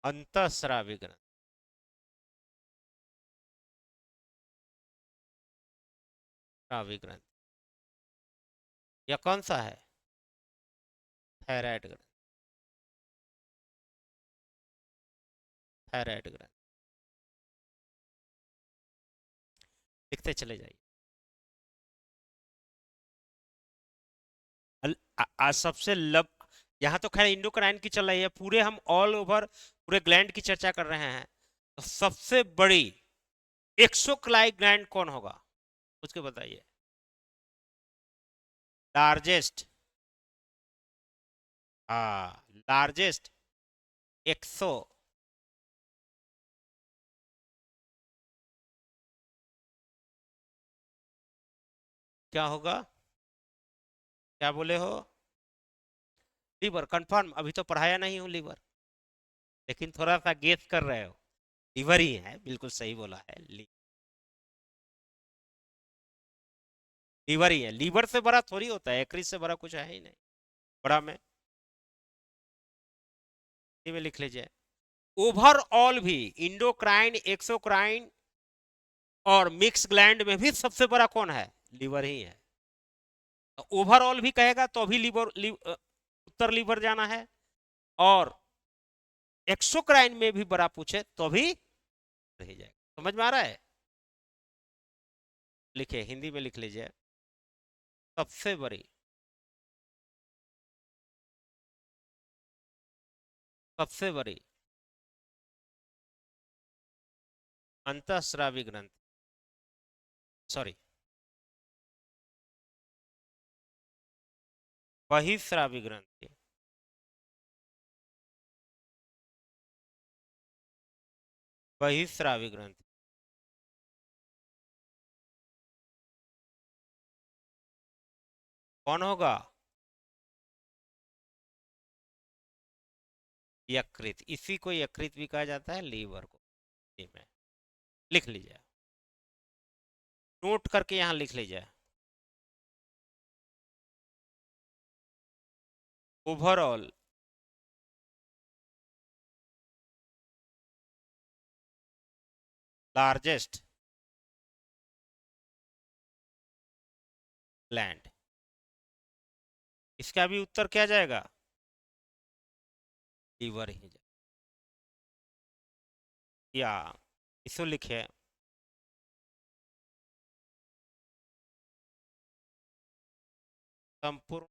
अंतःस्रावी ग्रंथि, स्रावी ग्रंथि, यह कौन सा है, थायराइड ग्रंथि, थायराइड ग्रंथि। लिखते चले जाइए। सबसे लब, यहाँ तो खैर इंडोक्राइन की चल रही है, पूरे हम ऑल ओवर पूरे ग्लैंड की चर्चा कर रहे हैं। तो सबसे बड़ी एक्सोक्राइन ग्लैंड कौन होगा, उसके बताइए। लार्जेस्ट, हाँ, लार्जेस्ट एक्सो, क्या होगा, क्या बोले हो, लीवर, कंफर्म, अभी तो पढ़ाया नहीं हूँ लीवर, लेकिन थोड़ा सा गेस कर रहे हो। लीवर ही है, बिल्कुल सही बोला है, लीवर ही है। लीवर से बड़ा थोड़ी होता है, एक्रिस से बड़ा कुछ है ही नहीं, बड़ा में, में लिख लीजिए। ओवरऑल भी इंडोक्राइन, एक्सोक्राइन और मिक्स ग्लैंड में भी सबसे बड़ा कौन है, लीवर ही है। तो ओवरऑल भी कहेगा तो भी उत्तर लीवर जाना है, और एक्सोक्राइन में भी बड़ा पूछे तो भी रह जाएगा। समझ में आ रहा है, लिखिए, हिंदी में लिख लीजिए। सबसे बड़ी, सबसे बड़ी अंतःस्रावी ग्रंथि, सॉरी, बहिस्रावी ग्रंथि, बहिस्रावी ग्रंथि कौन होगा, यकृत, इसी को यकृत भी कहा जाता है, लीवर को, में लिख लीजिए, नोट करके यहां लिख लीजिए। ओवरऑल लार्जेस्ट ग्लैंड, इसका भी उत्तर क्या जाएगा, लीवर ही जाएगा। या इसको लिखे, संपूर्ण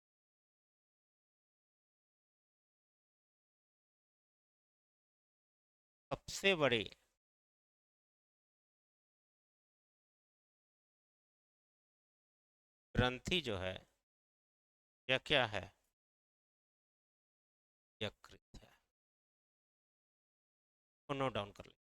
सबसे बड़ी ग्रंथि जो है, यह क्या है, यकृत है। नोट डाउन कर ले।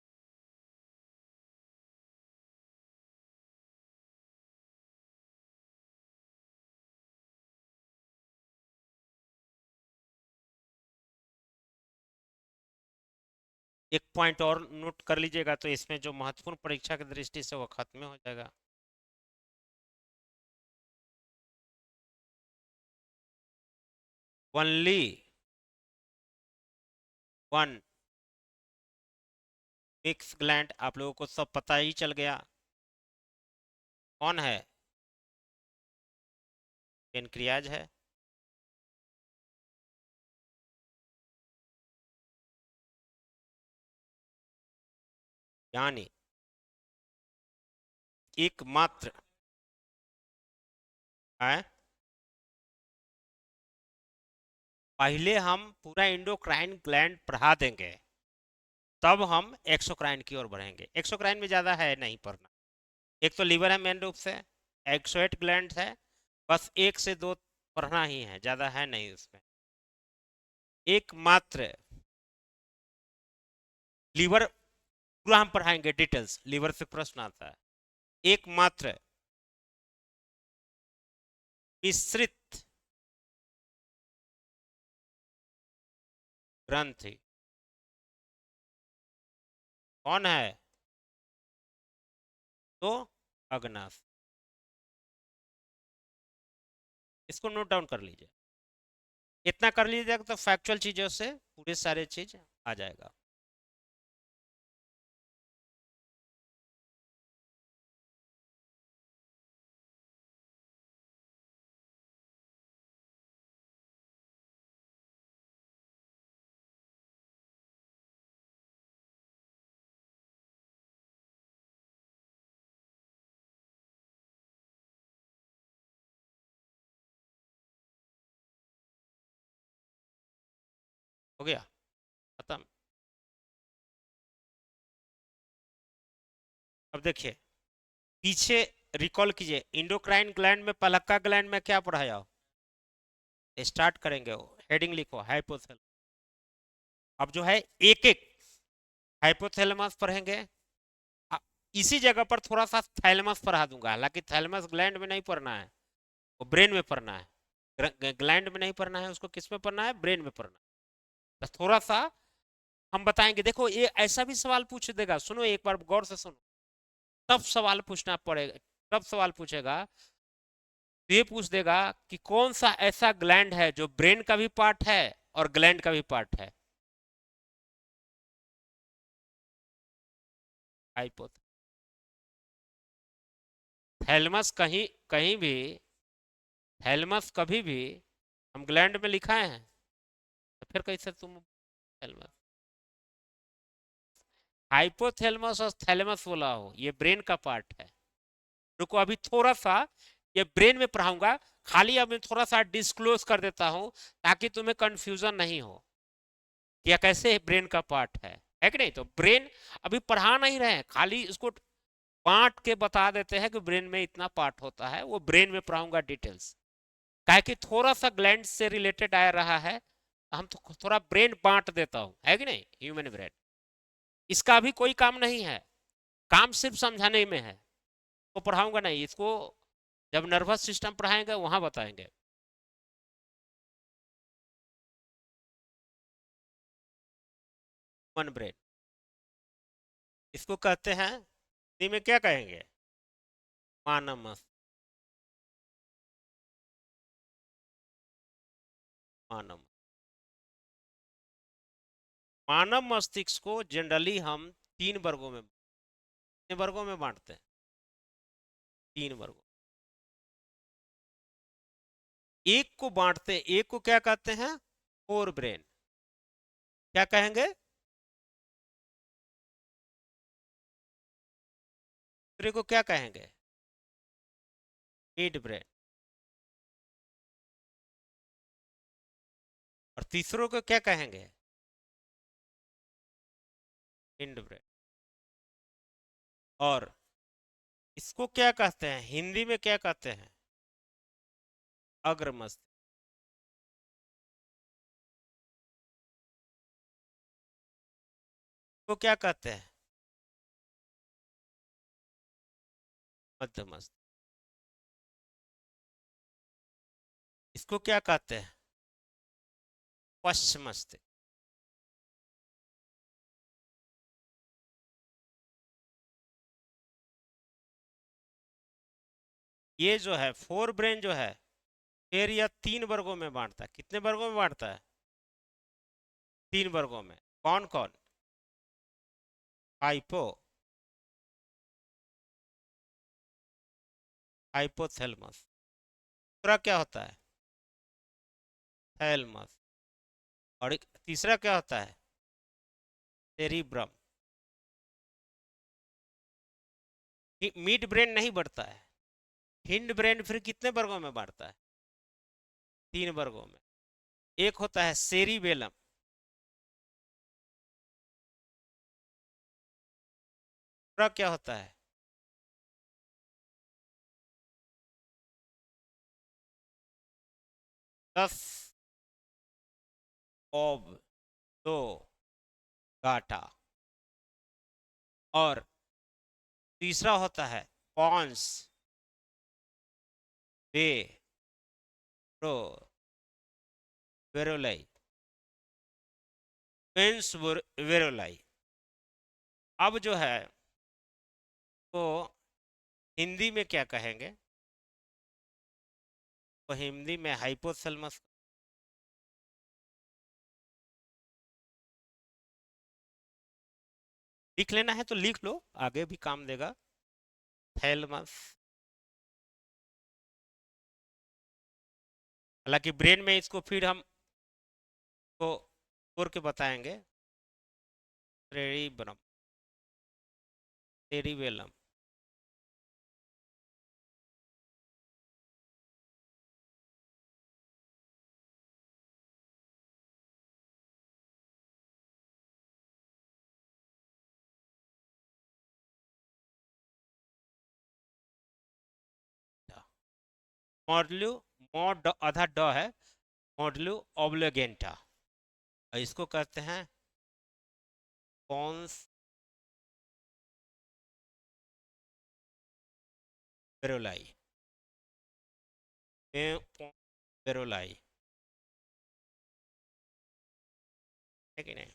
एक पॉइंट और नोट कर लीजिएगा, तो इसमें जो महत्वपूर्ण परीक्षा की दृष्टि से वो खत्म हो जाएगा। ओनली वन मिक्स ग्लैंड, आप लोगों को सब पता ही चल गया कौन है, पेनक्रियाज है। यानी एकमात्र है, पहले हम पूरा इंडोक्राइन ग्लैंड पढ़ा देंगे, तब हम एक्सोक्राइन की ओर बढ़ेंगे। एक्सोक्राइन में ज़्यादा है नहीं पढ़ना। एक तो लीवर है मेन रूप से, एक्सोएट ग्लैंड है, बस एक से दो पढ़ना ही है, ज़्यादा है नहीं उसमें। एकमात्र लीवर पूरा हम पढ़ाएंगे डिटेल्स, लीवर से प्रश्न आता है। एकमात्र मिश्रित ग्रंथि कौन है? तो अग्नाशय। इसको नोट डाउन कर लीजिए। इतना कर लीजिएगा तो फैक्चुअल चीजों से पूरे सारे चीज आ जाएगा। हो गया खत्म। अब देखिए पीछे रिकॉल कीजिए, इंडोक्राइन ग्लैंड में पलक्का ग्लैंड में क्या पढ़ाया हो? स्टार्ट करेंगे, वो हेडिंग लिखो हाइपोथैलेमस। अब जो है एक एक हाइपोथैलेमस पढ़ेंगे। अ- इसी जगह पर थोड़ा सा थैलेमस पढ़ा दूंगा, हालांकि थैलेमस ग्लैंड में नहीं पढ़ना है, वो ब्रेन में पढ़ना है। ग्लैंड में नहीं पढ़ना है, उसको किस में पढ़ना है? ब्रेन में पढ़ना है। बस थोड़ा सा हम बताएंगे। देखो ये ऐसा भी सवाल पूछ देगा, सुनो एक बार गौर से सुनो, तब सवाल पूछना पड़ेगा, तब सवाल पूछेगा तो ये पूछ देगा कि कौन सा ऐसा ग्लैंड है जो ब्रेन का भी पार्ट है और ग्लैंड का भी पार्ट है। हाइपोथैलेमस कहीं कहीं भी, थैलेमस कभी भी हम ग्लैंड में लिखाए हैं तो फिर कैसे तुम थैलेमस, हाइपोथैलेमस और थैलेमस बोला हो, ये ब्रेन का पार्ट है। रुको अभी थोड़ा सा ये ब्रेन में पढ़ाऊंगा, खाली अब मैं थोड़ा सा डिस्क्लोज कर देता हूं ताकि तुम्हें कंफ्यूजन नहीं हो कि यह कैसे ब्रेन का पार्ट है कि नहीं। तो ब्रेन अभी पढ़ा नहीं रहे हैं, खाली इसको बांट के बता देते हैं कि ब्रेन में इतना पार्ट होता है, वो ब्रेन में पढ़ाऊंगा डिटेल्स। काहे कि थोड़ा सा ग्लैंड से रिलेटेड आ रहा है, हम तो थोड़ा ब्रेन बांट देता हूं, है कि नहीं। ह्यूमन ब्रेन इसका अभी कोई काम नहीं है, काम सिर्फ समझाने में है। तो पढ़ाऊंगा नहीं इसको, जब नर्वस सिस्टम पढ़ाएंगे वहां बताएंगे। ह्यूमन ब्रेन इसको कहते हैं, हिंदी में क्या कहेंगे? मानव मस्तिष्क। मानव मानव मस्तिष्क को जनरली हम कितने वर्गों में बांटते हैं? 3 वर्गों। एक को बांटते हैं, एक को क्या कहते हैं? Fore brain. क्या कहेंगे? दूसरे को क्या कहेंगे? Mid brain. और तीसरों को क्या कहेंगे? Hind brain. और इसको क्या कहते हैं, हिंदी में क्या कहते हैं? अग्र मस्तिष्क। को क्या कहते हैं? मध्य मस्तिष्क। इसको क्या कहते हैं? पश्च मस्तिष्क। ये जो है फोर ब्रेन जो है एरिया 3 वर्गों में बांटता है। कितने वर्गों में बांटता है? 3 वर्गों में। कौन कौन? Hypo, hypothalamus. दूसरा क्या होता है? थैलमस। और एक तीसरा क्या होता है? सेरिब्रम। मिड ब्रेन नहीं बढ़ता है। हिंड ब्रेन फिर कितने वर्गों में बांटता है? 3 वर्गों में। एक होता है सेरिबेलम। दूसरा क्या होता है? दस ओब दो गाटा। और तीसरा होता है पॉन्स बे प्रो वेरोलाई, पेंस वेरोलाई। अब जो है वो हिंदी में क्या कहेंगे? वो हिंदी में हाइपोथैलेमस। लिख लेना है तो लिख लो, आगे भी काम देगा। थैलेमस। हालांकि ब्रेन में इसको फिर हम को तोड़ के बताएंगे। Cerebrum, cerebellum. मॉडल्यू, मॉड आधा ड है, मॉडल्यू ऑब्लिगेंटा। इसको कहते हैं पॉन्स वेरोलाई, वेरोलाई। है कि नहीं?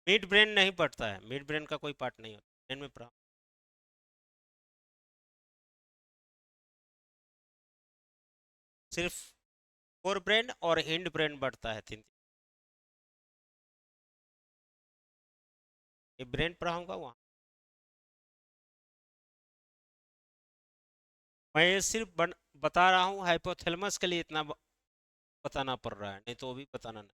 मिड ब्रेन नहीं पड़ता है, मिड ब्रेन का कोई पार्ट नहीं होता ब्रेन में सिर्फ फोर ब्रेन और हिंड ब्रेन बढ़ता है। तीन ये ब्रेन पढ़ाऊंगा वहाँ। मैं ये सिर्फ बता रहा हूँ, हाइपोथैलेमस के लिए इतना बताना पड़ रहा है, नहीं तो वो भी बताना नहीं।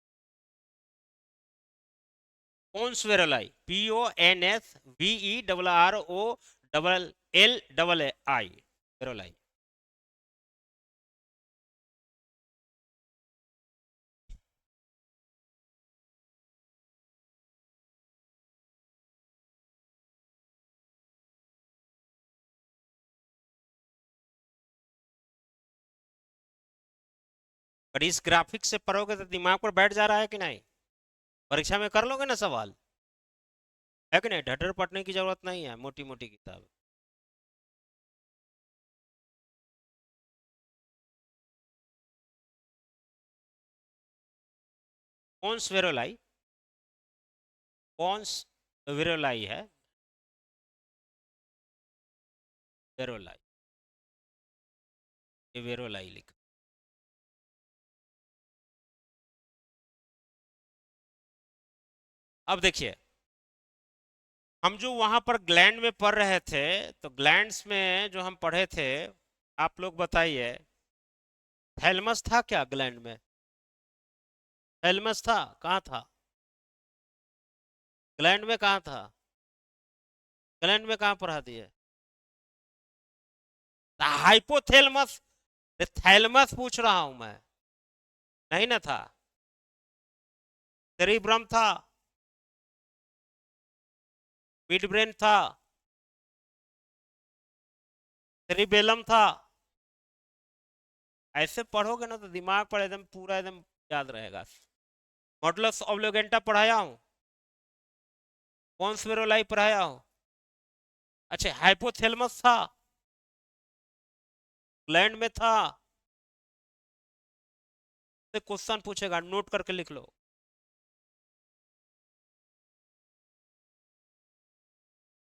पोन्स वेरोलाई, PONSVERROLLI, वेरोलाई। और इस ग्राफिक से पढ़ोगे तो दिमाग पर बैठ जा रहा है कि नहीं? परीक्षा में कर लोगे ना सवाल? है कि नहीं? ढटर पढ़ने की जरूरत नहीं है, मोटी मोटी किताब। पोन्स वेरोलाई, पोन्स वेरोलाई है, वेरोलाई। ये वेरोलाई लिखा। अब देखिए, हम जो वहां पर ग्लैंड में पढ़ रहे थे, तो ग्लैंड्स में जो हम पढ़े थे, आप लोग बताइए, थैलमस था क्या ग्लैंड में? थैलमस था? कहाँ था? ग्लैंड में कहाँ था? ग्लैंड में कहाँ पढ़ा दिए? हाइपोथैलेमस। थैलमस पूछ रहा हूं मैं। नहीं ना था। सेरिब्रम था, मिड ब्रेन था, सेरिबेलम था। ऐसे पढ़ोगे ना तो दिमाग पर एकदम पूरा एकदम याद रहेगा। मॉडुलस ऑब्लिगेंटा पढ़ाया हूँ, पोन्स वेरोलाई पढ़ाया हूँ। अच्छा, हाइपोथैलेमस था, ग्लैंड में था। तो क्वेश्चन पूछेगा, नोट करके लिख लो।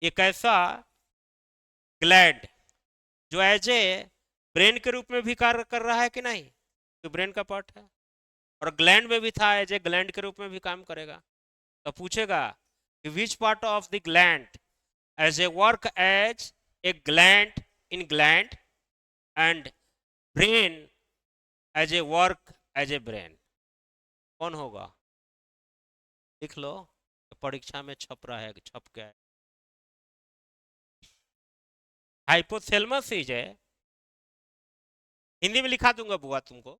एक ऐसा ग्लैंड जो एज ए ब्रेन के रूप में भी कार्य कर रहा है कि नहीं, तो ब्रेन का पार्ट है, और ग्लैंड में भी था, एज ए ग्लैंड के रूप में भी काम करेगा। तो पूछेगा कि which part of the gland as a work as a gland in gland and brain as a work as a brain, कौन होगा? लिख लो, परीक्षा में छप रहा है, छप के हाइपोथैलेमस इज ए, हिंदी में लिखा दूंगा बुआ तुमको।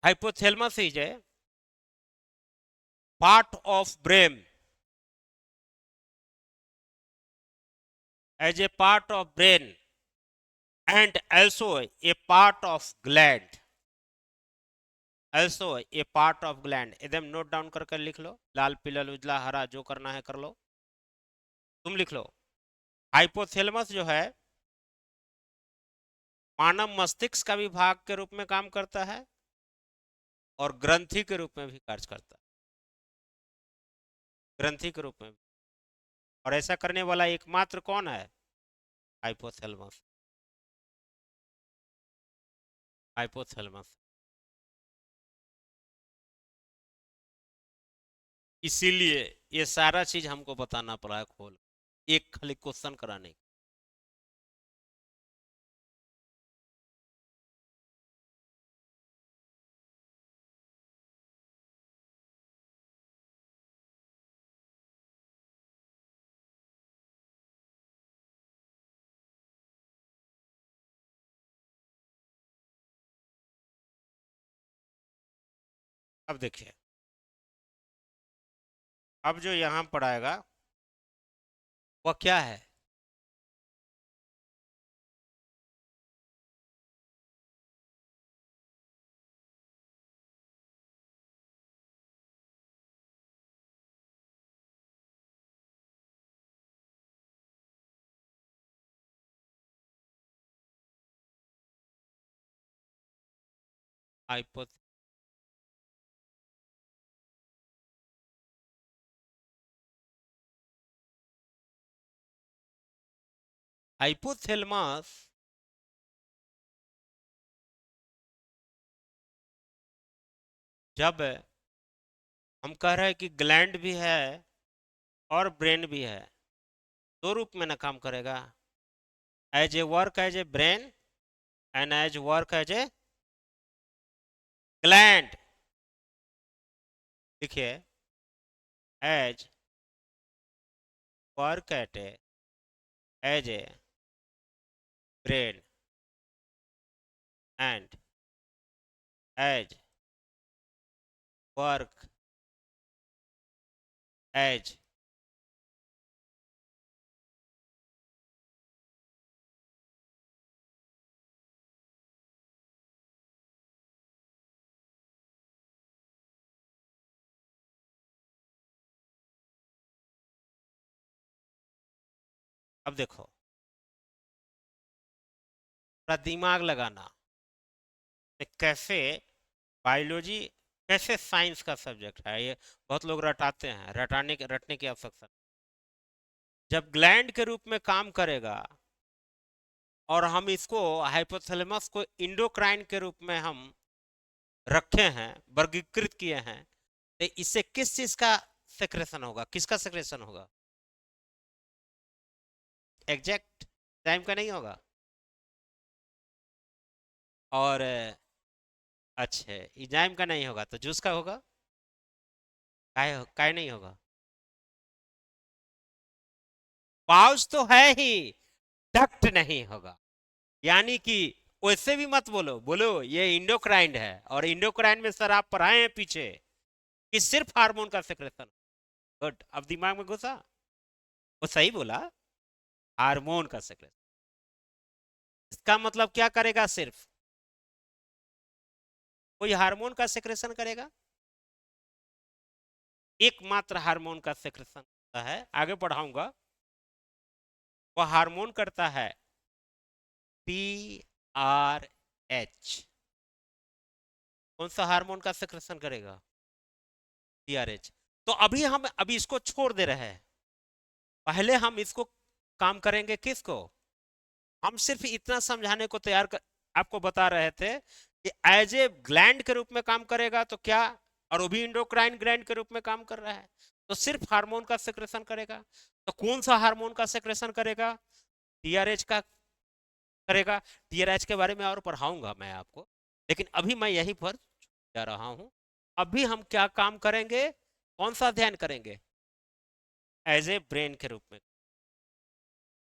Hypothalamus is a part of brain as a part of brain and also a part of gland, also a part of gland। एकदम नोट डाउन करके लिख लो, लाल पीला उजला हरा जो करना है कर लो। तुम लिख लो, हाइपोथैलेमस जो है मानव मस्तिष्क का भी भाग के रूप में काम करता है और ग्रंथि के रूप में भी कार्य करता है, ग्रंथि के रूप में भी। और ऐसा करने वाला एकमात्र कौन है? Hypothalamus, hypothalamus. इसीलिए ये सारा चीज हमको बताना पड़ा है खोल, एक खाली क्वेश्चन कराने। अब देखिए, अब जो यहां पढ़ाएगा वह क्या है? हाइपो हाइपोथैलेमस जब हम कह रहे हैं कि ग्लैंड भी है और ब्रेन भी है, दो रूप में ना काम करेगा, as a work as a brain and as work as a gland. देखिए, as work at a as a brain and as work as, अब देखो, थोड़ा दिमाग लगाना, कैसे बायोलॉजी, कैसे साइंस का सब्जेक्ट है ये, बहुत लोग रटाते हैं, रटने की आवश्यकता। जब ग्लैंड के रूप में काम करेगा और हम इसको हाइपोथैलेमस को इंडोक्राइन के रूप में हम रखे हैं, वर्गीकृत किए हैं, तो इससे किस चीज का सेक्रेशन होगा, किसका सेक्रेशन होगा? एग्जैक्ट टाइम का नहीं होगा। और अच्छा, एंजाइम का नहीं होगा तो जूस का होगा। काय नहीं होगा? पाउच तो है ही, डक्ट नहीं होगा, यानी कि वैसे भी मत बोलो, बोलो ये इंडोक्राइन है, और इंडोक्राइन में सर आप पढ़ाए हैं पीछे कि सिर्फ हार्मोन का सेक्रेशन। गुड, अब दिमाग में घुसा। वो सही बोला, हार्मोन का सेक्रेशन। इसका मतलब क्या करेगा? सिर्फ कोई हार्मोन का सेक्रेशन करेगा, एकमात्र हार्मोन का सेक्रेशन होता है, आगे बढ़ाऊंगा। वह हार्मोन करता है पी आर एच। कौन सा हार्मोन का सेक्रेशन करेगा? P R H. तो अभी इसको छोड़ दे रहे हैं, पहले हम इसको काम करेंगे किसको? हम सिर्फ इतना समझाने को आपको बता रहे थे कि एज ए ग्लैंड के रूप में काम करेगा तो क्या, और वो भी इंडोक्राइन ग्लैंड के रूप में काम कर रहा है, तो सिर्फ हार्मोन का सेक्रेशन करेगा। तो कौन सा हार्मोन का सेक्रेशन करेगा? टीआरएच का करेगा। टीआरएच के बारे में और पढ़ाऊंगा मैं आपको, लेकिन अभी मैं यहीं पर जा रहा हूं। अभी हम क्या काम करेंगे, कौन सा अध्ययन करेंगे? एज ए ब्रेन के रूप में।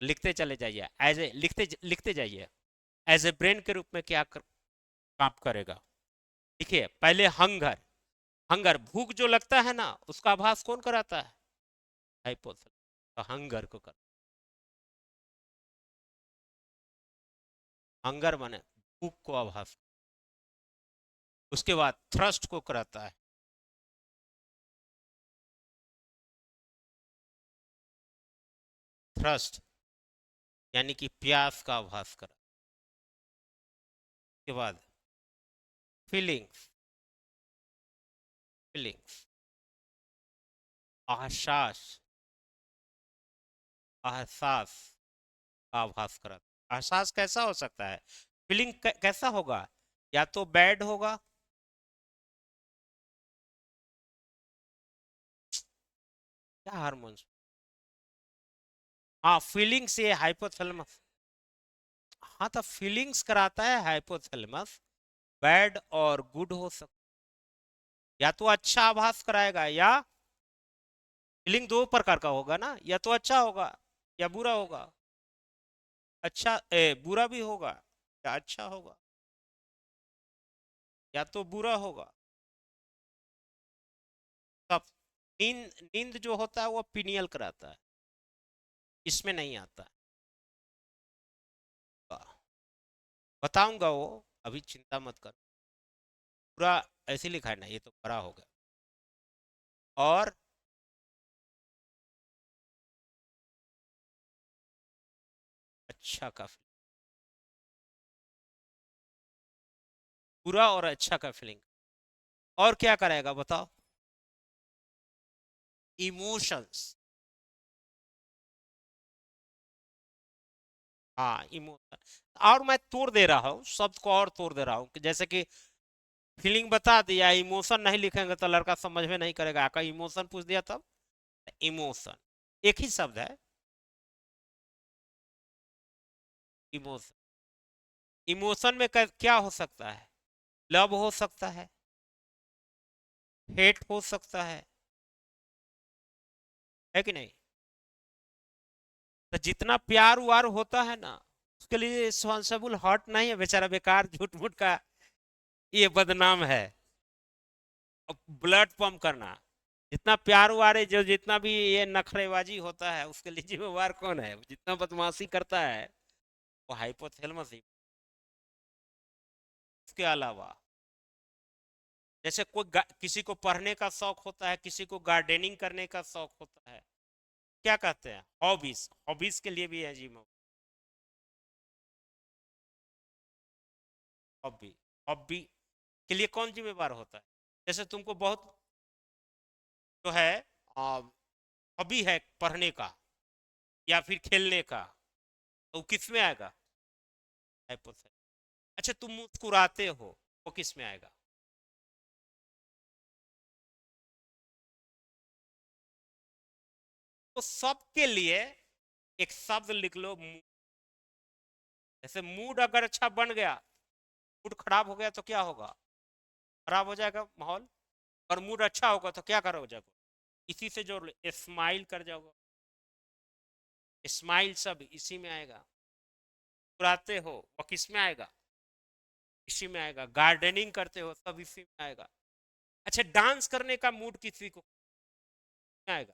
लिखते चले जाइए, एज ए लिखते जाइए, एज ए ब्रेन के रूप में काम करेगा। देखिए पहले हंगर, हंगर भूख जो लगता है ना, उसका आभास कौन कराता है? हाइपोथैलेमस। तो हंगर को कर, हंगर माने भूख को आभास। उसके बाद थ्रस्ट को कराता है, थ्रस्ट यानी कि प्यास का आभास करा। उसके बाद फीलिंग्स, फीलिंग्स आशास, एहसास का आभास कराता। एहसास कैसा हो सकता है? फीलिंग कैसा होगा? या तो बैड होगा, क्या हार्मोन्स, हाँ फीलिंग्स, ये हाइपोथैलेमस। हाँ तो फीलिंग्स कराता है हाइपोथैलेमस। बैड और गुड हो सकता, या तो अच्छा आभास कराएगा, या फीलिंग दो प्रकार का होगा ना, या तो अच्छा होगा या बुरा होगा। अच्छा बुरा भी होगा या अच्छा होगा, या तो बुरा होगा। तब नींद, नींद जो होता है वो पीनियल कराता है, इसमें नहीं आता है। बताऊंगा वो, अभी चिंता मत कर। पूरा ऐसे लिखा है ना, ये तो बड़ा हो गया। और अच्छा का फीलिंग, बुरा और अच्छा का फीलिंग। और क्या कराएगा बताओ? इमोशंस, हाँ इमोशन। और मैं तोड़ दे रहा हूँ शब्द को, और तोड़ दे रहा हूँ कि जैसे कि फीलिंग बता दिया, इमोशन नहीं लिखेंगे तो लड़का समझ में नहीं करेगा। आका इमोशन पूछ दिया तब, इमोशन एक ही शब्द है, इमोशन। इमोशन में क्या हो सकता है? लव हो सकता है, हेट हो सकता है कि नहीं? तो जितना प्यार वार होता है ना, उसके लिए रिस्पॉन्सिबल हर्ट नहीं है बेचारा, बेकार झूठ मूठ का ये बदनाम है। ब्लड पंप करना, जितना प्यार वार है, जो जितना भी ये नखरेबाजी होता है, उसके लिए जिम्मेवार कौन है? जितना बदमाशी करता है वो हाइपोथैलेमस ही। उसके अलावा जैसे किसी को पढ़ने का शौक होता है, किसी को गार्डनिंग करने का शौक होता है, क्या कहते हैं? हॉबीज, हॉबीज के लिए भी है जी। हॉबी, हॉबी के लिए कौन जिम्मेवार होता है? जैसे तुमको बहुत जो है हॉबी है पढ़ने का या फिर खेलने का, तो किस में आएगा? हाइपोथैलेमस। अच्छा तुम मुस्कुराते हो, वो किस में आएगा? तो सबके लिए एक शब्द लिख लो, जैसे मूड अगर अच्छा बन गया, मूड खराब हो गया तो क्या होगा? खराब हो जाएगा माहौल। और मूड अच्छा होगा तो क्या करोगे? जाओगे इसी से जोड़ लो, स्माइल कर जाओगे, स्माइल सब इसी में आएगा। मुस्कुराते हो वो किस में आएगा? इसी में आएगा। गार्डनिंग करते हो सब इसी में आएगा। अच्छा, डांस करने का मूड किसी को आएगा?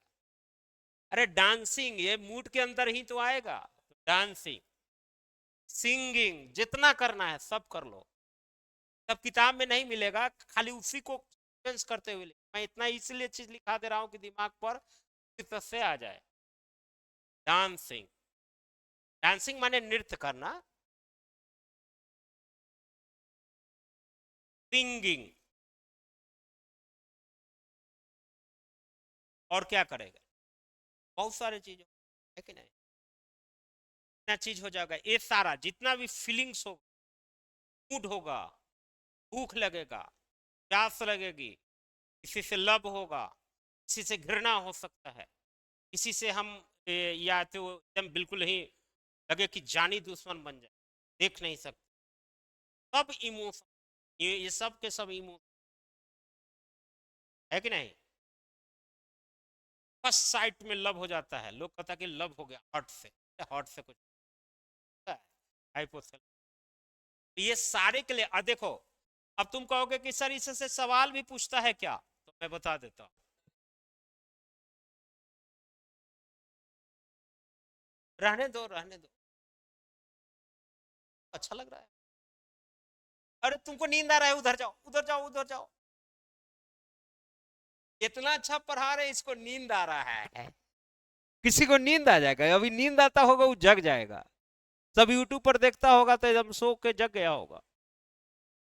अरे डांसिंग ये मूड के अंदर ही तो आएगा। डांसिंग, सिंगिंग, जितना करना है सब कर लो। सब किताब में नहीं मिलेगा, खाली उसी को सेंस करते हुए मैं इतना इसलिए चीज लिखा दे रहा हूं कि दिमाग पर से आ जाए। डांसिंग, डांसिंग माने नृत्य करना। सिंगिंग, और क्या करेगा? बहुत सारे चीज है कि नहीं? इतना चीज हो जाएगा, ये सारा जितना भी फीलिंग्स हो, मूड होगा, भूख लगेगा, प्यास लगेगी, किसी से लव होगा, किसी से घृणा हो सकता है, किसी से हम या तो एकदम बिल्कुल ही लगे कि जानी दुश्मन बन जाए, देख नहीं सकते। सब इमोशन, ये सब के सब इमोशन है कि नहीं? फर्स्ट साइट में लव हो जाता है, लोग कहता है कि लव हो गया हार्ट से। हार्ट से कुछ हाइपोथैलेमस। ये सारे के लिए देखो, अब तुम कहोगे कि सर इससे सवाल भी पूछता है क्या, तो मैं बता देता हूं। रहने दो रहने दो, अच्छा लग रहा है। अरे तुमको नींद आ रहा है, उधर जाओ उधर जाओ उधर जाओ। इतना अच्छा पढ़ा रहे, इसको नींद आ रहा है। किसी को नींद आ जाएगा, अभी नींद आता होगा वो जग जाएगा। सब यूट्यूब पर देखता होगा तो एकदम सो के जग गया होगा।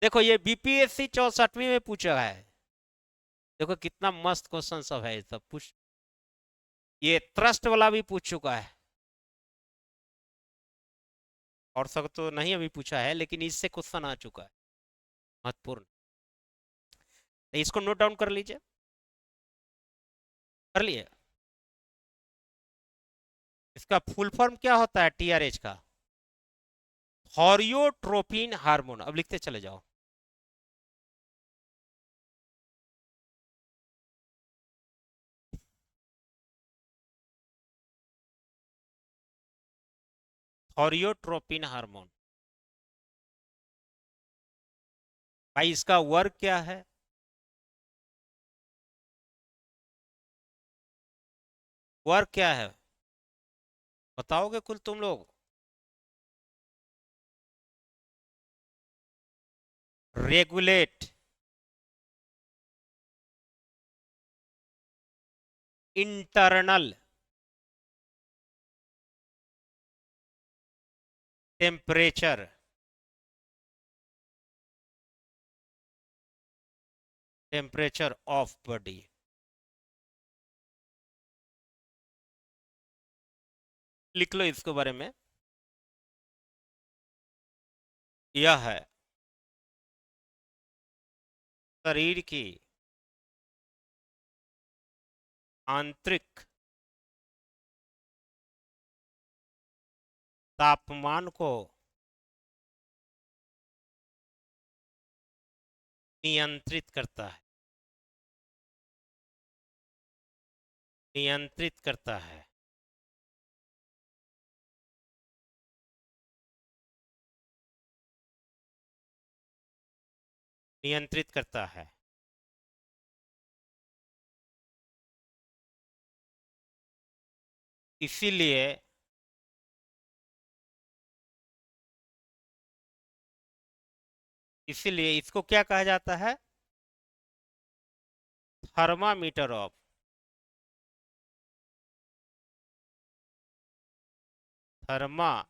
देखो ये बीपीएससी 64वीं में पूछा है। देखो कितना मस्त क्वेश्चन सब है, सब पूछ। ये ट्रस्ट वाला भी पूछ चुका है, और सब तो नहीं अभी पूछा है, लेकिन इससे क्वेश्चन आ चुका है महत्वपूर्ण। तो इसको नोट डाउन कर लीजिए। कर लिए? इसका फुल फॉर्म क्या होता है टीआरएच का? थॉरियोट्रोपिन हार्मोन। अब लिखते चले जाओ। थॉरियोट्रोपिन हार्मोन। भाई इसका वर्क क्या है? वर्क क्या है बताओगे कुल तुम लोग? Regulate internal temperature, temperature of body. लिख लो इसके बारे में। यह है शरीर की आंतरिक तापमान को नियंत्रित करता है, नियंत्रित करता है। नियंत्रित करता है। इसीलिए इसीलिए इसको क्या कहा जाता है? Thermometer of, thermometer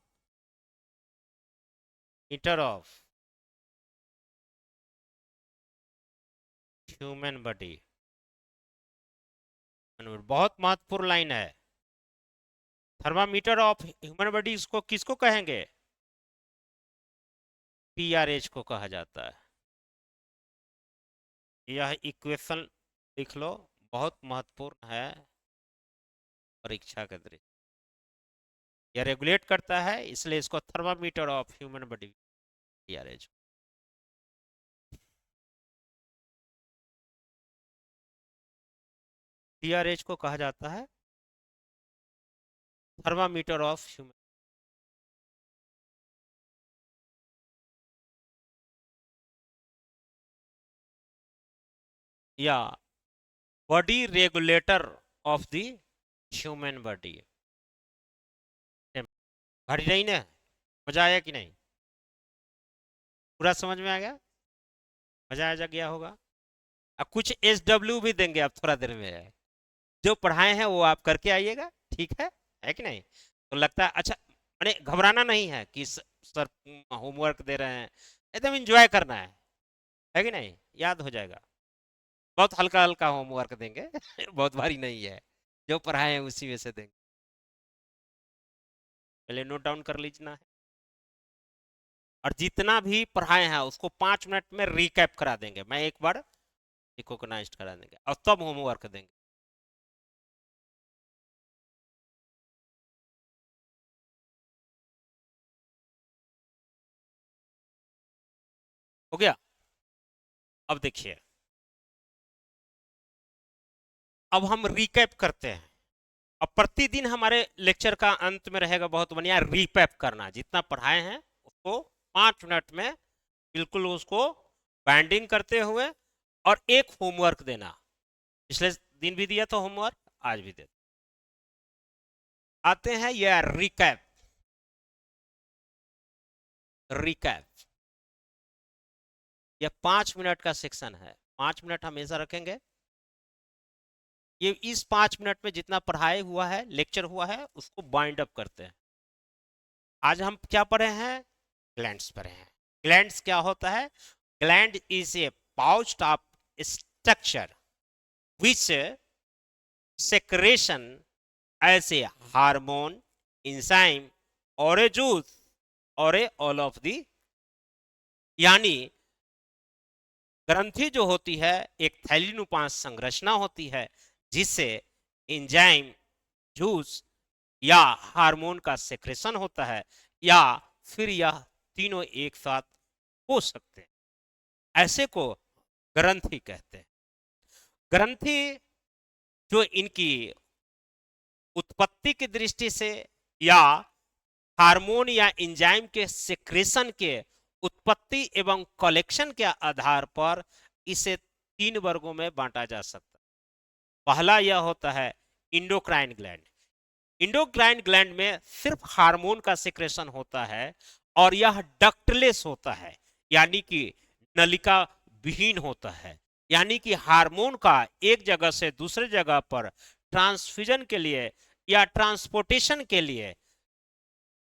of human body. बहुत महत्वपूर्ण लाइन है। थर्मामीटर ऑफ ह्यूमन बॉडी इसको किसको कहेंगे? पीआरएच को कहा जाता है। यह इक्वेशन लिख लो, बहुत महत्वपूर्ण है परीक्षा के दृष्टि। यह रेगुलेट करता है, इसलिए इसको थर्मामीटर ऑफ ह्यूमन बॉडी पीआरएच, पीआरएच को कहा जाता है थर्मामीटर ऑफ ह्यूमन। या body regulator of the human body. भारी नहीं ना? मजा आया कि नहीं? पूरा समझ में आ गया? मजा आ गया होगा। अब कुछ SW भी देंगे आप थोड़ा देर में, जो पढ़ाए हैं वो आप करके आइएगा, ठीक है कि नहीं? तो लगता है अच्छा, मैंने घबराना नहीं है कि सर होमवर्क दे रहे हैं, एकदम एंजॉय करना है कि नहीं? याद हो जाएगा। बहुत हल्का हल्का होमवर्क देंगे बहुत भारी नहीं है, जो पढ़ाए हैं उसी में से देंगे। पहले नोट डाउन कर लीजिए है, और जितना भी पढ़ाए हैं उसको 5 मिनट में रिकैप करा देंगे, मैं एक बार रिकॉग्नाइज करा देंगे और तब होमवर्क देंगे। हो गया? अब देखिए, अब हम रिकैप करते हैं। अब प्रतिदिन हमारे लेक्चर का अंत में रहेगा बहुत बढ़िया रिकैप करना, जितना पढ़ाए हैं उसको 5 मिनट में बिल्कुल उसको बाइंडिंग करते हुए, और एक होमवर्क देना। पिछले दिन भी दिया था होमवर्क, आज भी देते। आते हैं यह रिकैप। रिकैप यह 5 मिनट का सेक्शन है, 5 मिनट हमेशा रखेंगे। ये इस 5 मिनट में जितना पढ़ाई हुआ है, लेक्चर हुआ है, उसको बाइंड अप करते हैं। आज हम क्या पढ़े हैं? ग्लैंड्स पढ़े हैं। ग्लैंड्स क्या होता है? Gland is a pouch of structure which secretion as a hormone, enzyme or a juice or a all of the। यानी ग्रंथि जो होती है एक थैलीनुमा संरचना होती है, जिससे एंजाइम, जूस या हार्मोन का सेक्रेशन होता है, या फिर यह तीनों एक साथ हो सकते हैं, ऐसे को ग्रंथि कहते हैं। ग्रंथि जो इनकी उत्पत्ति की दृष्टि से या हार्मोन या एंजाइम के सेक्रेशन के उत्पत्ति एवं कलेक्शन के आधार पर इसे 3 वर्गों में बांटा जा सकता है। पहला यह होता है इंडोक्राइन ग्लैंड। इंडोक्राइन ग्लैंड में सिर्फ हार्मोन का सेक्रेशन होता है, और यह डक्टलेस होता है, यानी कि नलिका विहीन होता है। यानी कि हार्मोन का एक जगह से दूसरे जगह पर ट्रांसफ्यूजन के लिए या ट्रांसपोर्टेशन के लिए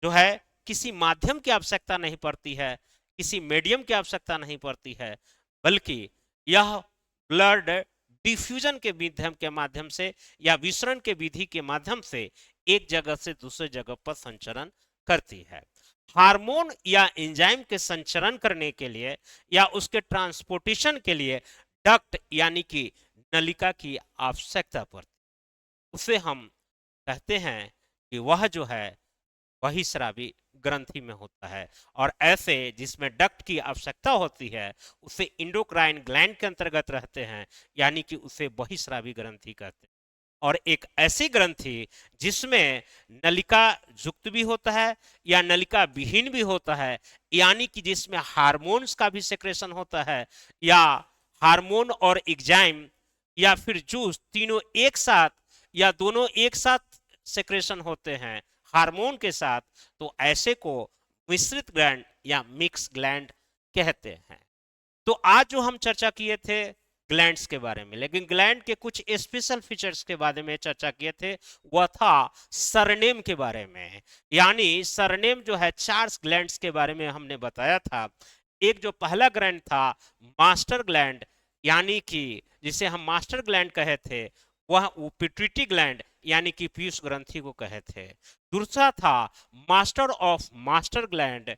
जो है किसी माध्यम की आवश्यकता नहीं पड़ती है, किसी मीडियम की आवश्यकता नहीं पड़ती है, बल्कि यह ब्लड डिफ्यूजन के माध्यम से या विसरण के विधि के माध्यम से एक जगह से दूसरे जगह पर संचरण करती है। हार्मोन या एंजाइम के संचरण करने के लिए या उसके ट्रांसपोर्टेशन के लिए डक्ट यानी कि नलिका की आवश्यकता पड़ती, उसे हम कहते हैं कि वह जो है वही स्रावी ग्रंथि में होता है। और ऐसे जिसमें डक्ट की आवश्यकता होती है उसे इंडोक्राइन ग्लैंड के अंतर्गत रहते हैं, यानी कि उसे बहिस्रावी ग्रंथि कहते हैं। और एक ऐसी ग्रंथि जिसमें नलिका युक्त भी होता है या नलिका विहीन भी होता है, यानी कि जिसमें हार्मोन्स का भी सेक्रेशन होता है, या हार्मोन और एंजाइम या फिर जूस तीनों एक साथ या दोनों एक साथ सेक्रेशन होते हैं हार्मोन के साथ, तो ऐसे को मिश्रित ग्लैंड या मिक्स ग्लैंड कहते हैं। तो आज जो हम चर्चा किए थे ग्लैंड्स के बारे में, लेकिन ग्लैंड के कुछ स्पेशल फीचर्स के बारे में चर्चा किए थे, वह था सरनेम के बारे में। यानी सरनेम जो है 4 ग्लैंड्स के बारे में हमने बताया था। एक जो पहला ग्लैंड था मास्टर ग्लैंड, यानी कि जिसे हम मास्टर ग्लैंड कहे थे, वह पिट्यूटरी ग्लैंड यानी कि पीयूष ग्रंथि को कहे थे। दूसरा था master of master gland,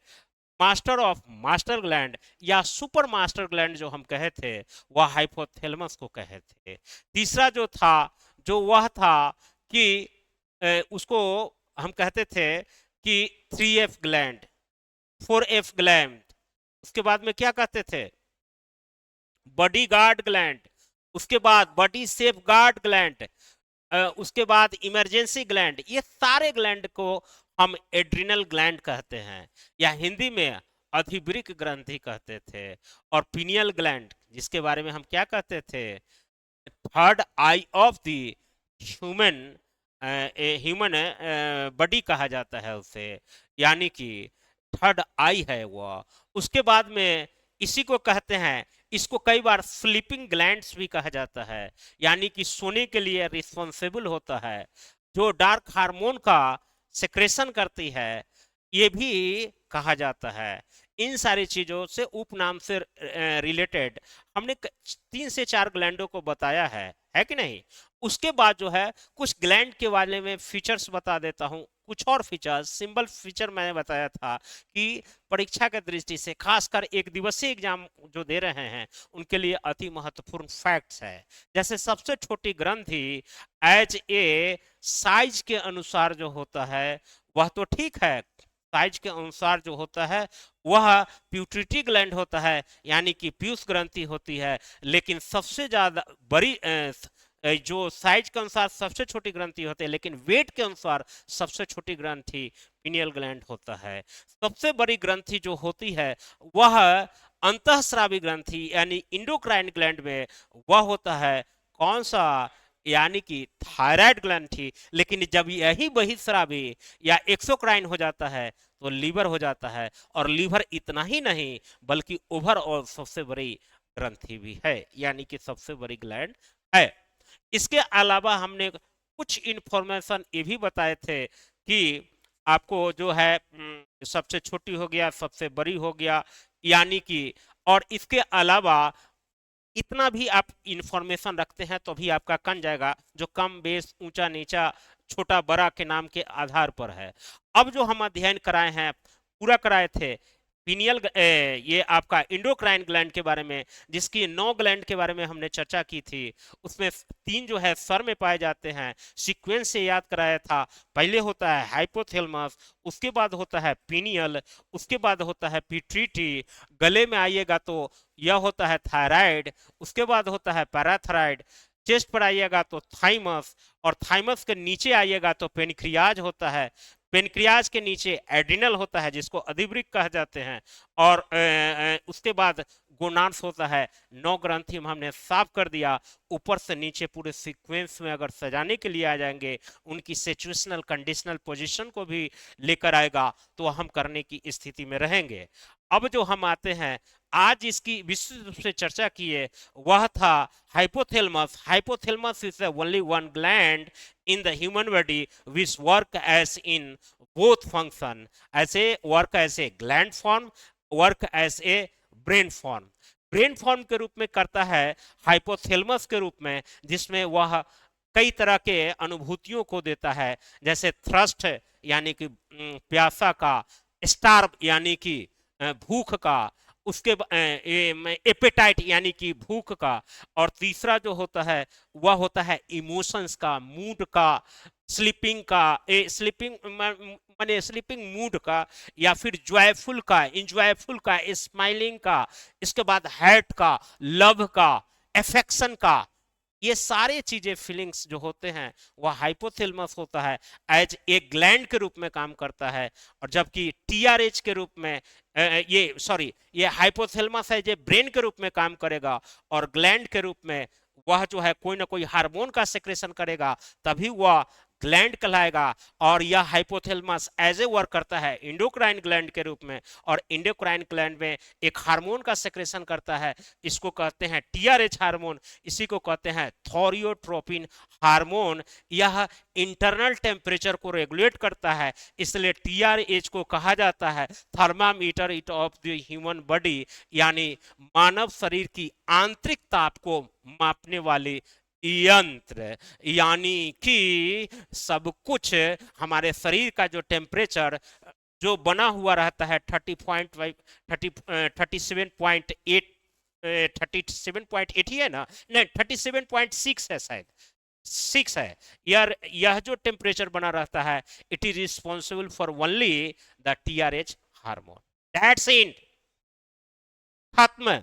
master of master gland या सुपर मास्टर ग्लैंड जो हम कहे थे, वह हाइपोथैलेमस को कहे थे। तीसरा जो था, जो वह था कि उसको हम कहते थे कि 3F ग्लैंड, 4F ग्लैंड, उसके बाद में क्या कहते थे? बॉडी गार्ड ग्लैंड, उसके बाद बॉडी सेफ गार्ड ग्लैंड, उसके बाद इमरजेंसी ग्लैंड। ये सारे ग्लैंड को हम एड्रिनल ग्लैंड कहते हैं, या हिंदी में अधिवृक्क ग्रंथि कहते थे। और पीनियल ग्लैंड जिसके बारे में हम क्या कहते थे, third I of the human human body कहा जाता है उसे, यानी कि थर्ड आई है वो। उसके बाद में इसी को कहते हैं, इसको कई बार स्लीपिंग ग्लैंड्स भी कहा जाता है, यानी कि सोने के लिए रिस्पॉन्सिबल होता है, जो डार्क हार्मोन का सेक्रेशन करती है, ये भी कहा जाता है। इन सारी चीजों से उपनाम से रिलेटेड हमने 3 से 4 ग्लैंडों को बताया है कि नहीं। उसके बाद जो है कुछ ग्लैंड के बारे में फीचर्स बता देता हूं, कुछ और फीचर्स, सिंबल फीचर मैंने बताया था कि परीक्षा के दृष्टि से खासकर एक दिवसीय एग्जाम जो दे रहे हैं उनके लिए अति महत्वपूर्ण फैक्ट्स है। जैसे सबसे छोटी ग्रंथि एज ए साइज के अनुसार जो होता है वह तो ठीक है, साइज के अनुसार जो होता है वह प्यूटरिटी ग्लैंड होता है, यानी कि पीयूष ग्रंथि होती है। लेकिन सबसे ज्यादा बड़ी जो साइज के अनुसार सबसे छोटी ग्रंथि होती है, लेकिन वेट के अनुसार सबसे छोटी ग्रंथि पीनियल ग्लैंड होता है। सबसे बड़ी ग्रंथि जो होती है वह अंतःस्रावी ग्रंथि यानी इंडोक्राइन ग्लैंड में वह होता है कौन सा, यानी कि थायराइड ग्रंथि। लेकिन जब यही बहिस्रावी या एक्सोक्राइन हो जाता है तो लीवर हो जाता है, और लीवर इतना ही नहीं बल्कि ओवर और सबसे बड़ी ग्रंथि भी है, यानी कि सबसे बड़ी ग्लैंड है। इसके अलावा हमने कुछ इंफॉर्मेशन ये भी बताए थे कि आपको जो है सबसे छोटी हो गया, सबसे बड़ी हो गया, यानी कि, और इसके अलावा इतना भी आप इंफॉर्मेशन रखते हैं तो भी आपका कन जाएगा, जो कम बेस ऊंचा नीचा छोटा बड़ा के नाम के आधार पर है। अब जो हम अध्ययन कराए हैं, पूरा कराए थे पीनियल ये आपका इंडोक्राइन ग्लैंड के बारे में, जिसकी 9 ग्लैंड के बारे में हमने चर्चा की थी। उसमें 3 जो है सर में पाए जाते हैं, सीक्वेंस से याद कराया था। पहले होता है हाइपोथैलेमस, उसके बाद होता है पीनियल, उसके बाद होता है पिट्यूटरी, गले में आइएगा तो यह होता है थायराइड, उसके बाद होता है पैराथायराइड, चेस्ट पर आइएगा तो थाइमस, और थाइमस के नीचे आइएगा तो पेनक्रियाज होता है, पेनक्रियाज के नीचे एड्रिनल होता है जिसको अधिवृक्क कहा जाते हैं, और उसके बाद गोनाड्स होता है। 9 ग्रंथि हमने साफ कर दिया। ऊपर से नीचे पूरे सीक्वेंस में अगर सजाने के लिए आ जाएंगे, उनकी सिचुएशनल कंडीशनल पोजीशन को भी लेकर आएगा तो हम करने की स्थिति में रहेंगे। अब जो हम आते हैं आज इसकी विस्तृत रूप से चर्चा किए वह था hypothalamus. Hypothalamus is only one gland in the human body which work as in both function, as a work as a gland form, work as a brain form। Brain form के रूप में करता है हाइपोथैलेमस के रूप में, जिसमें वह कई तरह के अनुभूतियों को देता है, जैसे थ्रस्ट यानी कि प्यासा का, स्टार्व यानी कि भूख का, उसके एपेटाइट यानी कि भूख का, और तीसरा जो होता है वह होता है इमोशंस का, मूड का, स्लीपिंग का, स्लीपिंग माने स्लीपिंग मूड का, या फिर जॉयफुल का, इंजॉयफुल का, स्माइलिंग का, इसके बाद हार्ट का, लव का, एफेक्शन का, ये सारे चीजें फीलिंग्स जो होते हैं वह हाइपोथैलेमस होता है, एज ए ग्लैंड के रूप में काम करता है। और जबकि टीआरएच के रूप में ये हाइपोथैलेमस है जो ब्रेन के रूप में काम करेगा, और ग्लैंड के रूप में वह जो है कोई ना कोई हार्मोन का सेक्रेशन करेगा, तभी वह ग्लैंड कहलाएगा। और यह हाइपोथैलेमस एज ए वर्क करता है इंडोक्राइन ग्लैंड के रूप में, और इंडोक्राइन ग्लैंड में एक हार्मोन का सेक्रेशन करता है, इसको कहते हैं टीआरएच हार्मोन, इसी को कहते हैं थोरियोट्रोपिन हार्मोन। यह इंटरनल टेम्परेचर को रेगुलेट करता है, इसलिए टीआरएच को कहा जाता है thermometer of the human body, यानी मानव शरीर की आंतरिक ताप को मापने वाली यंत्र। यानी कि सब कुछ हमारे शरीर का जो टेम्परेचर जो बना हुआ रहता है 37.8 ही है ना, नहीं 37.6 है, शायद 6 है यार। यह जो टेम्परेचर बना रहता है it is responsible for only the TRH hormone. That's it, खत्म।